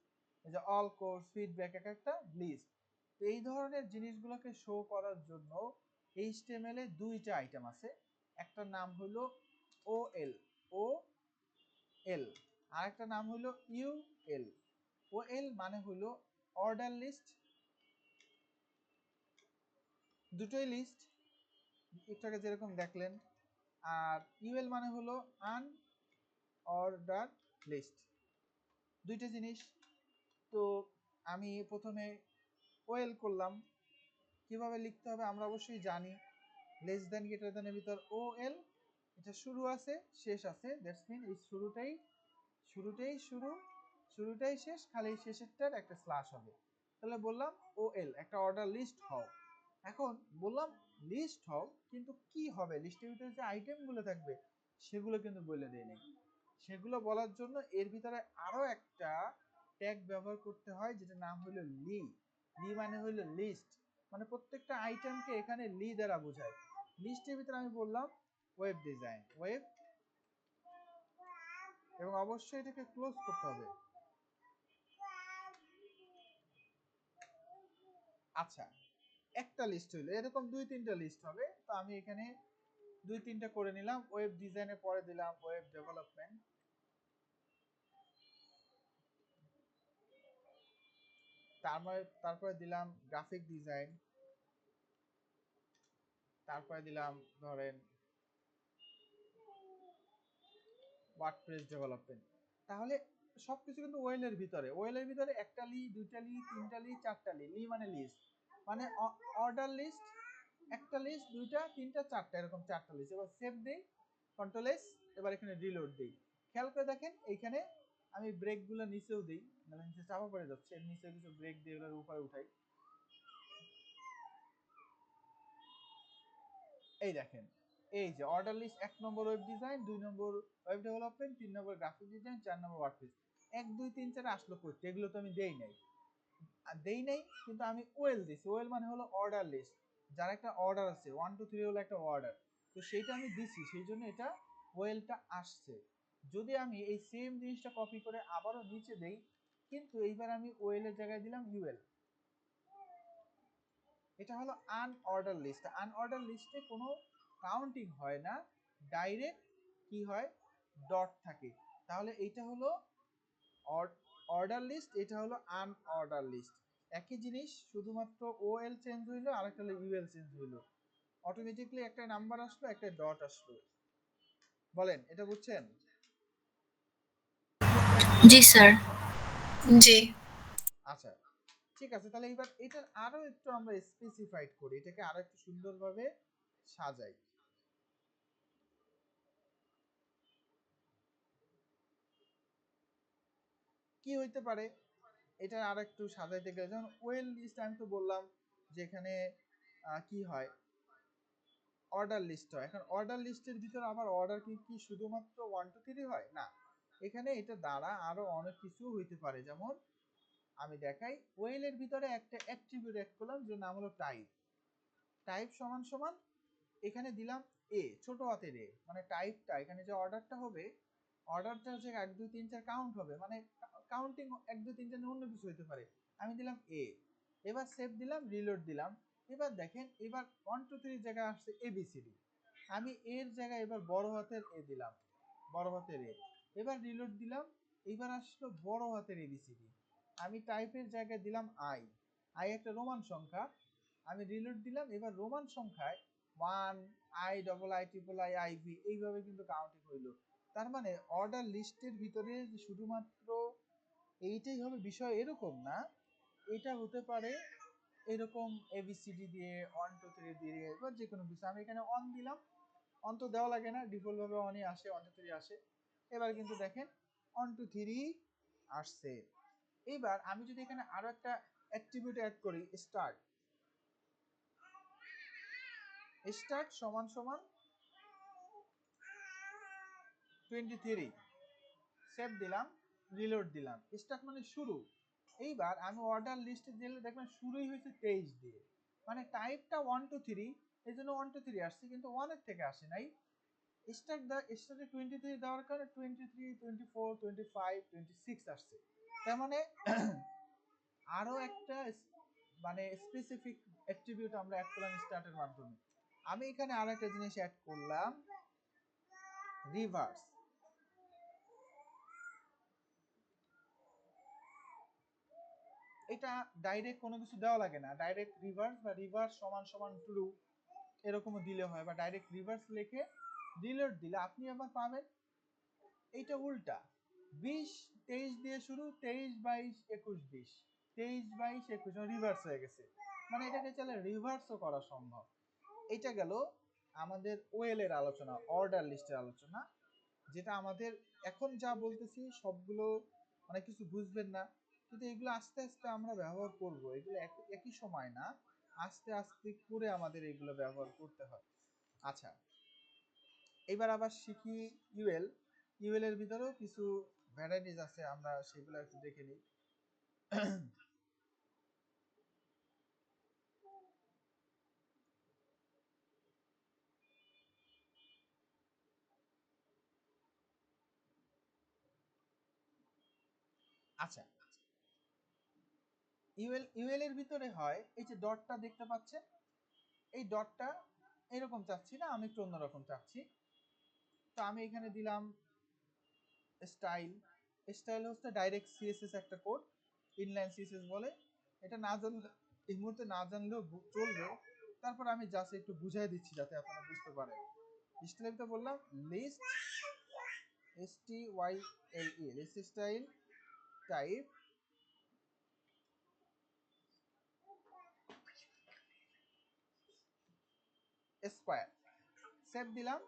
এই যে অল কোর্স ফিডব্যাক, একটা লিস্ট। তো এই ধরনের জিনিসগুলোকে শো করার জন্য এইচটিএমএল এ দুইটা আইটেম আছে। একটা নাম হলো ও এল, ও এল, আর একটা নাম হলো ইউ এল। ও এল মানে হলো অর্ডার লিস্ট, দুটোই লিস্ট, একটু আগে যেরকম দেখলেন। আর ইউএল মানে হলো আন অর্ডার লিস্ট, দুইটা জিনিস। তো আমি প্রথমে ওয়েল করলাম। কিভাবে লিখতে হবে আমরা অবশ্যই জানি, লেস দেন গ্রেটার দেনের ভিতর ও এল, এটা শুরু আছে শেষ আছে, দ্যাটস মিন এই শুরুটাই শুরু, শুরুটাই শেষ, খালি শেষেরটার একটা স্ল্যাশ হবে। তাহলে বললাম ও এল, একটা অর্ডার লিস্ট হও। এখন বললাম লিস্ট হও, কিন্তু কি হবে লিস্টের ভিতরে যে আইটেমগুলো থাকবে সেগুলো কিন্তু বলে দেয় নেই। সেগুলো বলার জন্য এর ভিতরে আরো একটা ট্যাগ ব্যবহার করতে হয়, যেটা নাম হলো লি। লি মানে হলো লিস্ট, মানে প্রত্যেকটা আইটেমকে এখানে লি দ্বারা বোঝায়। লিস্টের ভিতরে আমি বললাম ওয়েব ডিজাইন, ওয়েব, এবং অবশ্যই এটাকে ক্লোজ করতে হবে। আচ্ছা, একটা লিস্ট হইলো, এরকম দুই তিনটা লিস্ট হবে। তো আমি এখানে দুই তিনটা করে নিলাম। ওয়েব ডিজাইনে পরে দিলাম ওয়েব ডেভেলপমেন্ট, তারপরে দিলাম গ্রাফিক ডিজাইন, তারপরে দিলাম ধরেন ওয়ার্ডপ্রেস ডেভেলপমেন্ট। তাহলে সবকিছু কিন্তু ওয়েলের ভিতরে, ওয়েলের ভিতরে একটা লি, দুইটা লি, তিনটা লি, চারটা লি। লি মানে লিস্ট, মানে অর্ডার লিস্ট, একটা লিস্ট, দুইটা, তিনটা, চারটা, এরকম চারটা লিস্ট। এবার সেভ দেই, কন্ট্রোল এস, এবার এখানে রিলোড দেই। খেয়াল করে দেখেন এইখানে আমি ব্রেকগুলো নিচেও দিই, মানে নিচে চাপা পড়ে যাচ্ছে, এর নিচে কিছু ব্রেক দিয়ে এগুলোর উপরে উঠাই। এই দেখেন, এই যে অর্ডার লিস্ট, 1 নম্বর ওয়েব ডিজাইন, 2 নম্বর ওয়েব ডেভেলপমেন্ট, 3 নম্বর গ্রাফিক ডিজাইন, 4 নম্বর ওয়ার্ডপ্রেস। 1 2 3 4 আসলো করতে, এগুলো তো আমি দেই নাই, কিন্তু আমি ওয়েল দিছি। ওয়েল মানে হলো অর্ডার লিস্ট, যার একটা অর্ডার আছে, 1 2 3 হলো একটা অর্ডার। তো সেইটা আমি দিছি, সেই জন্য এটা ওয়েলটা আসছে। যদি আমি এই সেম জিনিসটা কপি করে আবারও নিচে দেই, কিন্তু এইবার আমি ওয়েলের জায়গায় দিলাম ইউএল। এটা হলো আনঅর্ডার লিস্ট। আনঅর্ডার লিস্টে কোনো কাউন্টিং হয় না, ডাইরেক্ট কি হয়, ডট থাকে। তাহলে এটা হলো অর্ডার লিস্ট, এটা হলো আনঅর্ডার লিস্ট। একই জিনিস, শুধুমাত্র ওএল চেঞ্জ হইলো, আরেকটা হলো ইউএল চেঞ্জ হইলো। অটোমেটিকলি একটা নাম্বার আসলো, একটা ডট আসলো। বলেন, এটা বুঝছেন? জি স্যার। জি, আচ্ছা, ঠিক আছে, তাহলে এবার এটার আরো একটু আমরা স্পেসিফাইড করি, এটাকে আরো একটু সুন্দরভাবে সাজাই। কি হইতে পারে এটা আর একটু সাজাইতে গেলে, যেমন ওয়েল লিস্ট আমি তো বললাম যে এখানে কি হয়, অর্ডার লিস্ট হয়। এখন অর্ডার লিস্টের ভিতর আবার অর্ডার কি শুধুমাত্র 1 2 3 হয় না, এখানে এটা দ্বারা আরো অনেক কিছু হইতে পারে। যেমন আমি দেখাই, ওয়েলের ভিতরে একটা অ্যাট্রিবিউট অ্যাড করলাম, যে নাম হলো টাইপ। টাইপ সমান সমান এখানে দিলাম এ, ছোট হাতের এ, মানে টাইপটা এখানে যে অর্ডারটা হবে, অর্ডারটা হচ্ছে 1 2 3 4 কাউন্ট হবে, মানে কাউন্টিং 1 2 3 4 অন্য কিছু হতে পারে। আমি দিলাম এ, এবার সেভ দিলাম, রিলোড দিলাম। এবার দেখেন, এবার 1 2 3 জায়গায় আসছে এবিসিডি, আমি এর জায়গায় এবার বড় হাতের এ দিলাম, বড় হাতের এ। এবার রিলোড দিলাম, এবার আসলো বড় হাতের এবিসিডি। আমি টাইপের জায়গায় দিলাম আই, আই একটা রোমান সংখ্যা, আমি রিলোড দিলাম, এবার রোমান সংখ্যায় 1 I double I triple I I V এইভাবে কিন্তু কাউন্টিং হইলো। তার মানে অর্ডার লিস্টের ভিতরে যে শুধুমাত্র এইটাই হবে বিষয় এরকম না, এটা হতে পারে এরকম এবিসিডি দিয়ে 1 2 3 দিয়ে বা যে কোনো কিছু। আমি এখানে অন দিলাম, অন তো দেওয়া লাগে না, ডিফল্ট ভাবে অনই আসে, 1 2 3 আসে। এবার কিন্তু দেখেন 1 2 3 আসছে। এইবার আমি যদি এখানে আরো একটা অ্যাট্রিবিউট অ্যাড করি, স্টার্ট, স্টার্ট সমান সমান 23, সেভ দিলাম, রিলোড দিলাম, স্টার্ট মানে শুরু। এইবার আমি অর্ডার লিস্টে দিলে দেখবেন শুরুই হয়েছে 23 দিয়ে, মানে টাইপটা 1 2 3, এই জন্য 1 2 3 আসছে, কিন্তু 1 এর থেকে আসে নাই। স্টার্টে 23 দেওয়ার কারণে 23 24 25 26 আসছে। তার মানে আরো একটা মানে স্পেসিফিক অ্যাট্রিবিউট আমরা অ্যাড করলাম স্টার্টের মাধ্যমে। আমি এখানে আরো একটা জিনিস অ্যাড করলাম, রিভার্স। এটা ডাইরেক্ট কোনো কিছু দেওয়া লাগে না, ডাইরেক্ট রিভার্স বা রিভার্স সমান সমান ট্রু এরকমও দিলে হয়, বা ডাইরেক্ট রিভার্স লিখে রিলোড দিলে আপনি আবার পাবেন এইটা উল্টা, 20 23 দিয়ে শুরু, 23 22 21 20, 23 22 21 রিভার্স হয়ে গেছে। মানে এটাকে চলে রিভার্সও করা সম্ভব। এটা গেল আমাদের ওয়েল এর আলোচনা, অর্ডার লিস্টের আলোচনা, যেটা আমাদের এখন যা বলতেছি সবগুলো অনেক কিছু বুঝবেন না, কিন্তু এগুলো আস্তে আস্তে আমরা ব্যবহার করব। এগুলো একই সময় না, আস্তে আস্তে করে আমাদের এগুলো ব্যবহার করতে হয়। আচ্ছা, এবার আবার শিখি ইউএল। ইউএল এর ভিতরেও কিছু ভ্যারাইটিস আছে, আমরা সেগুলো একটু দেখে নিই। আচ্ছা, ইউএল এর ভিতরে হয় এই যে ডটটা দেখতে পাচ্ছেন, এই ডটটা এরকম চাচ্ছি না, আমি একটু অন্যরকম চাচ্ছি। তো আমি এখানে দিলাম স্টাইল। স্টাইল হচ্ছে ডাইরেক্ট সিএসএস একটা কোড, ইনলাইন সিএসএস বলে। এটা না জানলে, এই মুহূর্তে না জানলেও চলবে, তারপর আমি জাস্ট একটু বুঝাই দিচ্ছি যাতে আপনারা বুঝতে পারেন। স্টাইলটা বললাম list, STYLE, list style type square, save দিলাম,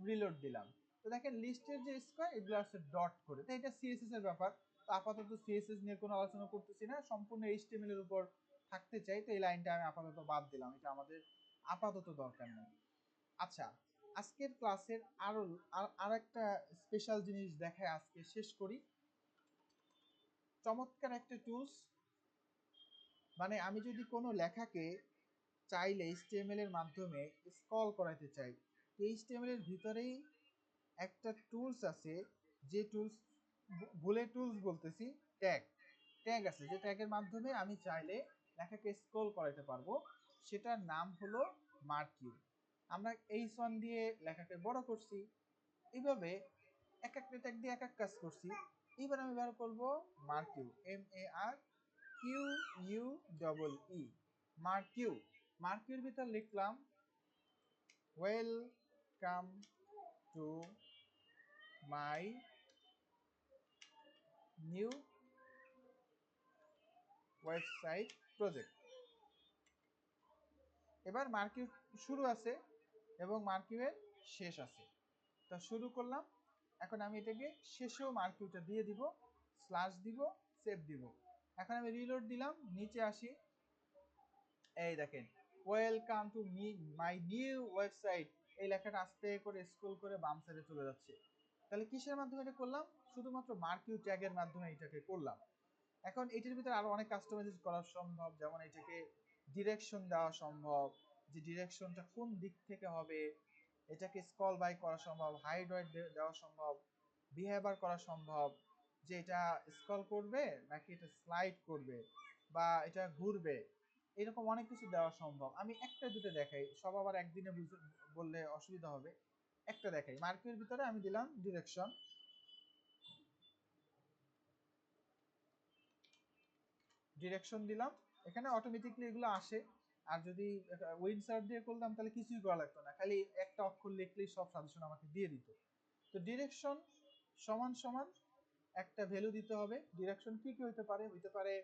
রিলোড দিলাম। তো দেখেন লিস্টের যে স্কোয়ার এগুলো আছে ডট করে, তো এটা সিএসএস এর ব্যাপার। তো আপাতত সিএসএস নিয়ে কোনো আলোচনা করতেছি না, সম্পূর্ণ এইচটিএমএল এর উপর থাকতে চাই, তো এই লাইনটা আমি আপাতত বাদ দিলাম, এটা আমাদের আপাতত দরকার নেই। আচ্ছা, আজকের ক্লাসের আর একটা স্পেশাল জিনিস দেখায় আজকে শেষ করি। চমৎকার একটা টুলস, মানে আমি যদি কোনো লেখাকে চাইলে এইচটিএমএল এর মাধ্যমে স্ক্রল করাতে চাই, এইচটিএমএল এর ভিতরেই একটা টুলস আছে, যে টুলস, ভুলে টুলস বলতেছি, ট্যাগ, ট্যাগ আছে, যে ট্যাগের মাধ্যমে আমি চাইলে লেখাকে স্ক্রল করাতে পারবো। সেটার নাম হলো মার্কিউ। আমরা H1 দিয়ে লেখাকে বড় করছি, এইভাবে এক একটা ট্যাগ দিয়ে এক এক কাজ করছি। এবার আমি ব্যবহার করব মার্কিউ, MARQUE, মার্কিউ। মার্কিউর ভিতর লিখলাম welcome to my new website project. এবার মার্কিউ শুরু আছে এবং মার্কিউয়ের শেষ আছে, তা শুরু করলাম। এখন আমি এটাকে শেষেও মার্কিউটা দিয়ে দিব, স্ল্যাশ দিব, সেভ দিব। এখন আমি রিলোড দিলাম, নিচে আসি, এই দেখেন welcome to my new website, এই লেখাটা আস্তে করে স্ক্রল করে বাম সাইডে চলে যাচ্ছে। তাহলে কিসের মাধ্যমে এটা করলাম? শুধুমাত্র মার্কিউ ট্যাগের মাধ্যমে এটাকে করলাম। এখন এটার ভিতরে আরো অনেক কাস্টমাইজ করা সম্ভব, যেমন এটাকে ডিরেকশন দেওয়া সম্ভব, যে ডিরেকশনটা কোন দিক থেকে হবে, এটাকে স্ক্রল বাই করা সম্ভব, হাইড ওয়াইড দেওয়া সম্ভব, বিহেভিয়ার করা সম্ভব, যে এটা স্ক্রল করবে নাকি এটা স্লাইড করবে বা এটা ঘুরবে, এরকম অনেক কিছু দেওয়া সম্ভব। আমি একটা দুটো দেখাই, সব আবার একদিনে বললে অসুবিধা হবে, একটা দেখাই। মার্কের ভিতরে আমি দিলাম ডিরেকশন, ডিরেকশন দিলাম, এখানে অটোমেটিকলি এগুলো আসে। আর যদি উইনসার্ট দিয়ে করলাম তাহলে কিছুই করা লাগতো না, খালি একটা অক্ষর লিখলেই সব সাজেশন আমাকে দিয়ে দিত। তো ডিরেকশন সমান সমান একটা ভ্যালু দিতে হবে। ডিরেকশন কি কি হতে পারে? হতে পারে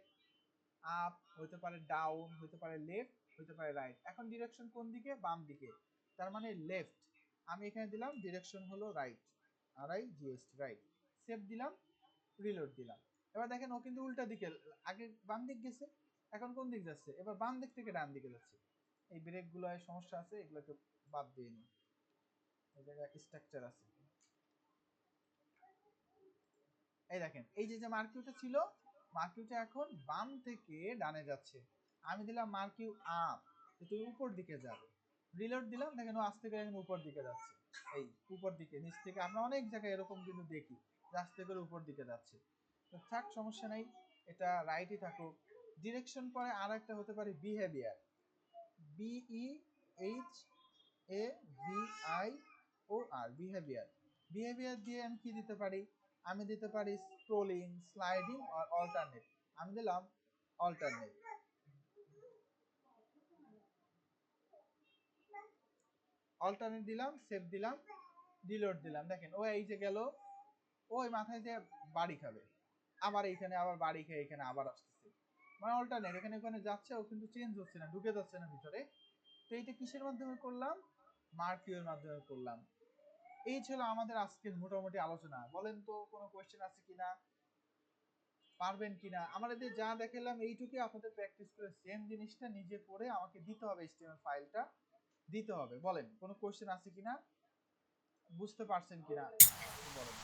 আপ, হতে পারে ডাউন, হতে পারে লেফট, হতে পারে রাইট। এখন ডিরেকশন কোন দিকে? বাম দিকে, তার মানে লেফট। আমি এখানে দিলাম ডিরেকশন হলো রাইট, RIGHT, রাইট। সেভ দিলাম, রিলোড দিলাম। এবার দেখেন ও কিন্তু উল্টা দিকে, আগে বাম দিক গেছে, এখন কোন দিক যাচ্ছে? এবার বাম দিক থেকে ডান দিকে যাচ্ছে। এই ব্রেকগুলোয় সমস্যা আছে, এগুলোকে বাদ দিয়ে নিই। এই জায়গায় স্ট্রাকচার আছে। এই দেখেন এই যে যে মার্কিউটা ছিল, মার্কিউটা এখন বাম থেকে ডানে যাচ্ছে। আমি দিলাম মার্কিউ আপ, তুমি উপর দিকে যাবে। রিলোড দিলাম, দেখেন ও আস্তে করে উপর দিকে যাচ্ছে। এই উপর দিকে, নিচ থেকে আমরা অনেক জায়গায় এরকম কিন্তু দেখি আস্তে করে উপর দিকে যাচ্ছে। তো থাক, সমস্যা নাই, এটা রাইটই থাকুক। ডিরেকশন পরে আর একটা হতে পারে বিহেভিয়ার, BEHAVIOR, বিহেভিয়ার। বিহেভিয়ার দিয়ে আমি কি দিতে পারি? আমি দিতে পারি স্ক্রোলিং, স্লাইডিং আর অল্টারনেট। আমি দিলাম অল্টারনেট। অল্টারনেট দিলাম, সেভ দিলাম, রিলোড দিলাম। দেখেন ও এই যে গেল, ওই মাথায় যে বাড়ি খাবে, আবার এইখানে আবার বাড়ি খেয়ে এখানে আবার আসতেছে, মানে অল্টারনেট, এখানে ওখানে যাচ্ছে, ও কিন্তু চেঞ্জ হচ্ছে না, ঢুকে যাচ্ছে না ভিতরে। তো এইটা কিসের মাধ্যমে করলাম? মার্কিউর মাধ্যমে করলাম। এই ছিল আমাদের আজকের মোটামুটি আলোচনা। বলেন তো কোনো কোয়েশ্চেন আছে কিনা, পারবেন কিনা? আমাদের যা দেখালাম এইটুকুই আপনাদের প্র্যাকটিস করে সেম জিনিসটা নিজে করে আমাকে দিতে হবে, HTML ফাইলটা দিতে হবে। বলেন কোনো কোয়েশ্চেন আছে কিনা, বুঝতে পারছেন কিনা বলেন।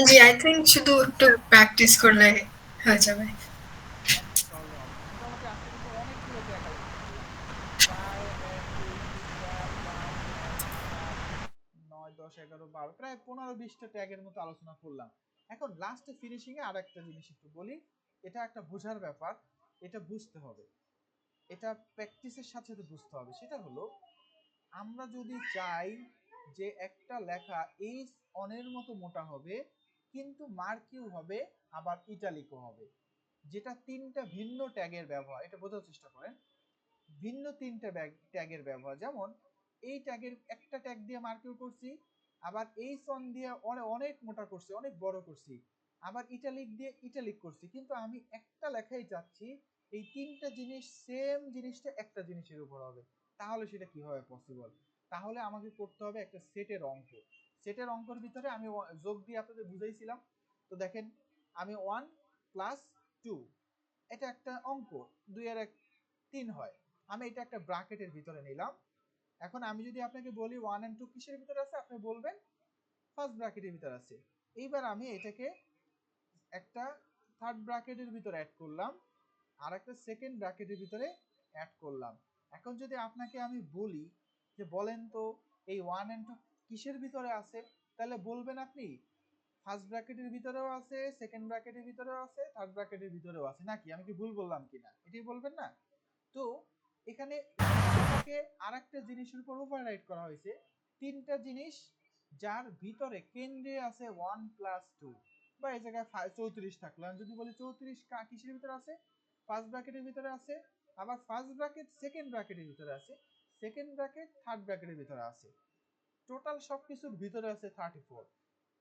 জি, আই থিঙ্ক শুধু একটু প্র্যাকটিস করলে হয়ে যাবে। আচ্ছা তাহলে হবে। মোটামুটি আজকে কিন্তু অনেকগুলো ট্যাগ আলোচনা করলাম, প্রায় 1 2 3 4 5 6 7 9 10 11 12 প্রায় 15-20টা ট্যাগের মতো আলোচনা করলাম। এখন লাস্টে ফিনিশিং এ আরেকটা জিনিস একটু বলি, এটা একটা বোঝার ব্যাপার, এটা বুঝতে হবে, এটা প্র্যাকটিসের সাথে সাথে বুঝতে হবে। সেটা হলো, আমরা যদি চাই যে একটা লেখা এইচ অনের মতো মোটা হবে কিন্তু মার্কিউ হবে আবার ইটালিকও হবে, যেটা তিনটা ভিন্ন ট্যাগের ব্যবহার, এটা বোঝার চেষ্টা করেন। ভিন্ন তিনটা ট্যাগের ব্যবহার, যেমন এই ট্যাগের একটা ট্যাগ দিয়ে মার্কিউ করছি, আবার এইচ অন দিয়ে অনেক মোটা করছি, অনেক বড় করছি, আবার ইটালিক দিয়ে ইটালিক করছি, কিন্তু আমি একটা লেখাই চাচ্ছি এই তিনটা জিনিস সেম জিনিসটা একটা জিনিসের উপর হবে। তাহলে সেটা কিভাবে পসিবল? তাহলে আমাকে করতে হবে একটা সেটের অঙ্ক। সেটের অঙ্কের ভিতরে আমি যোগ দিয়ে আপনাদের বুঝাইছিলাম। তো দেখেন, আমি 1 + 2, এটা একটা অঙ্ক, 2 এর 3 হয়, আমি এটা একটা ব্র্যাকেটের ভিতরে নিলাম। এখন আমি যদি আপনাকে বলি 1 and 2 কিসের ভিতরে আছে, আপনি বলবেন ফার্স্ট ব্র্যাকেটের ভিতরে আছে। এইবার আমি এটাকে একটা থার্ড ব্র্যাকেটের ভিতরে অ্যাড করলাম, আর একটা সেকেন্ড ব্র্যাকেটের ভিতরে অ্যাড করলাম। এখন যদি আপনাকে আমি বলি যে বলেন তো এই 1 and 2 কিসের ভিতরে আছে, তাহলে বলবেন আপনি ফার্স্ট ব্র্যাকেটের ভিতরেও আছে, সেকেন্ড ব্র্যাকেটের ভিতরেও আছে, থার্ড ব্র্যাকেটের ভিতরেও আছে, নাকি আমি কি ভুল বললাম কিনা, এটাই বলবেন না? তো এখানে এটাকে আরেকটা জিনিসের উপর ওভাররাইড করা হয়েছে, তিনটা জিনিস যার ভিতরে কেন্দ্রে আছে 1 + 2, বা এই জায়গায় 34 থাকলো, আমি যদি বলি 34 কিসের ভিতরে আছে, ফার্স্ট ব্র্যাকেটের ভিতরে আছে, আবার ফার্স্ট ব্র্যাকেট সেকেন্ড ব্র্যাকেটের ভিতরে আছে, সেকেন্ড ব্র্যাকেট থার্ড ব্র্যাকেটের ভিতরে আছে, টোটাল সবকিছুর ভিতরে আছে 34।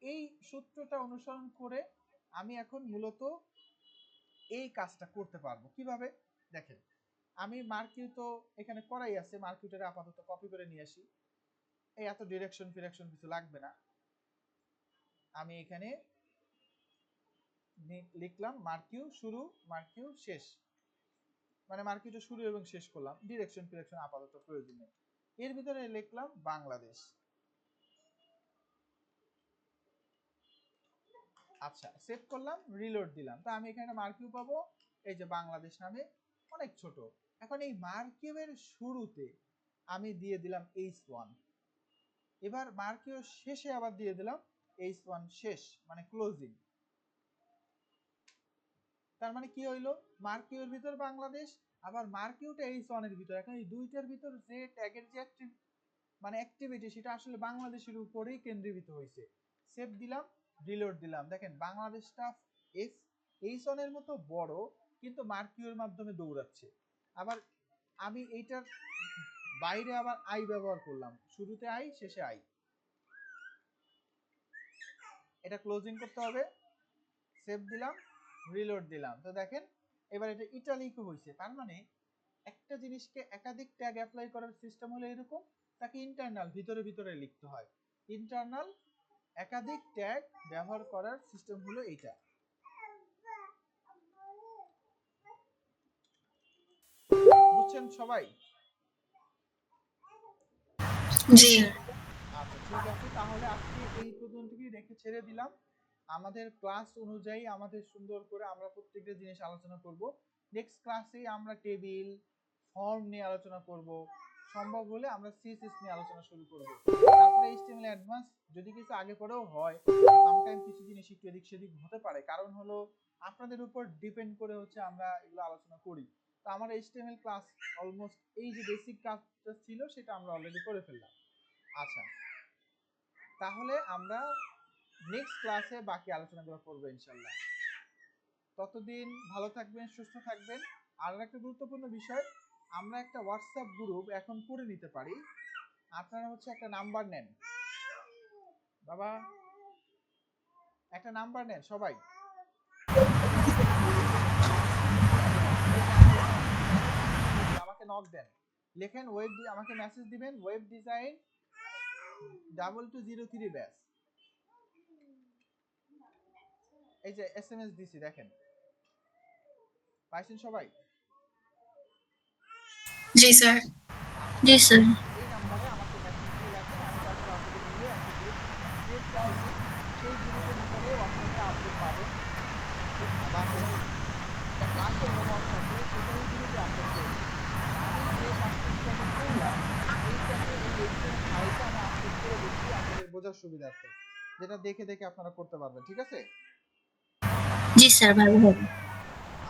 এই সূত্রটা অনুসরণ করে আমি এখন মূলত এই কাজটা করতে পারবো। কিভাবে? দেখেন, আমি মার্কিউ তো এখানে করাই আছে, মার্কিউটারে আপাতত কপি করে নিয়ে আসি। এই এত ডিরেকশন ফিরেকশন কিছু লাগবে না। আমি এখানে লিখলাম মার্কিউ শুরু, মার্কিউ শেষ, মানে মার্কিউটা শুরু এবং শেষ করলাম, ডিরেকশন ফিরেকশন আপাতত প্রয়োজন নেই। এর ভিতরে লিখলাম বাংলাদেশ। আচ্ছা, সেভ করলাম, রিলোড দিলাম। তো আমি এখানে মার্কিউ পাবো এই যে বাংলাদেশ নামে, অনেক ছোট। এখন এই মার্কিউয়ের শুরুতে আমি দিয়ে দিলাম H1, এবার মার্কিউ শেষে আবার দিয়ে দিলাম H1 শেষ, মানে ক্লোজিং। তার মানে কি হইলো, মার্কিউর ভিতর বাংলাদেশ, আবার মার্কিউটা H1 এর ভিতর। এখন এই দুইটার ভিতর যে ট্যাগের যে মানে অ্যাক্টিভিটি, সেটা আসলে বাংলাদেশের উপরেই কেন্দ্রীভূত হয়েছে। সেভ দিলাম, রিলোড দিলাম। দেখেন বাংলাদেশটা H1 এর মতো বড়, কিন্তু মার্কিউর মাধ্যমে দৌড়াচ্ছে। আবার আমি এইটার বাইরে আবার আই ব্যবহার করলাম, শুরুতে আই শেষে আই, এটা ক্লোজিং করতে হবে, সেভ দিলাম, রিলোড দিলাম। তো দেখেন এবার এটা ইটালিকও হয়েছে। তার মানে একটা জিনিসকে একাধিক ট্যাগ অ্যাপ্লাই করার সিস্টেম হলো এরকম, তাকে ইন্টারনাল ভিতরে ভিতরে লিখতে হয়। ইন্টারনাল একাধিক ট্যাগ ব্যবহার করার সিস্টেম হলো এইটা। বুঝছেন সবাই? জি আচ্ছা ঠিক আছে, তাহলে আজকে এই পর্যন্তই রেখে ছেড়ে দিলাম। আমাদের ক্লাস অনুযায়ী আমাদের সুন্দর করে আমরা প্রত্যেকটা জিনিস আলোচনা করব। নেক্সট ক্লাসে আমরা টেবিল ফর্ম নিয়ে আলোচনা করব, সম্ভব হলে আমরা সিএসএস নিয়ে আলোচনা শুরু করব। তারপরে এইচটিএমএল অ্যাডভান্স যদি কিছু আগে পরেও হয়, সামটাইম কিছু জিনিস একটু এদিক সেদিক হতে পারে, কারণ হলো আপনাদের উপর ডিপেন্ড করে হচ্ছে আমরা এগুলো আলোচনা করি। তো আমার এইচটিএমএল ক্লাস অলমোস্ট এই যে বেসিক কাজটা ছিল সেটা আমরা অলরেডি করে ফেললাম। আচ্ছা, তাহলে আমরা নেক্সট ক্লাসে বাকি আলোচনাগুলো করবো ইনশাল্লাহ। ততদিন ভালো থাকবেন, সুস্থ থাকবেন। আর একটা গুরুত্বপূর্ণ বিষয়, আমরা একটা হোয়াটসঅ্যাপ গ্রুপ এখন করে নিতে পারি। আপনারা হচ্ছে একটা নাম্বার নেন, বাবা একটা নাম্বার নেন সবাই, আমাকে নক দেন, লেখেন ওয়েব, আমাকে মেসেজ দিবেন ওয়েব ডিজাইন 2203 ব্যাস। এই যে এসএমএস দিছি দেখেন, পাইছেন সবাই? জি স্যার। জি স্যার। এই নাম্বারে আমাকে মেসেজ দিয়ে রাখেন, আমি তারপর আপনাদের মিলে একটা গ্রুপ ক্রিয়েট করেছি। সেই গ্রুপের ভিতরে হোয়াটসঅ্যাপে আপডেট পাবেন, বা ক্লাসের হোমওয়ার্ক থাকবে সেটাই গ্রুপে আপডেট করবেন। আমি যে কাজটা করলাম এইটাকে এই এইচটিএমএল ফাইলটা আমি আপলোড করে দিচ্ছি আপনাদের বোঝার সুবিধার্থে, যেটা দেখে দেখে আপনারা করতে পারবেন। ঠিক আছে? জি স্যার, ভালো হবে।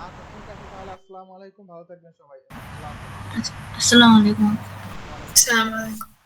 আচ্ছা ঠিক আছে, তাহলে আসসালামু আলাইকুম, ভালো থাকবেন সবাই। আসসালামু আলাইকুম। আসসালামু আলাইকুম।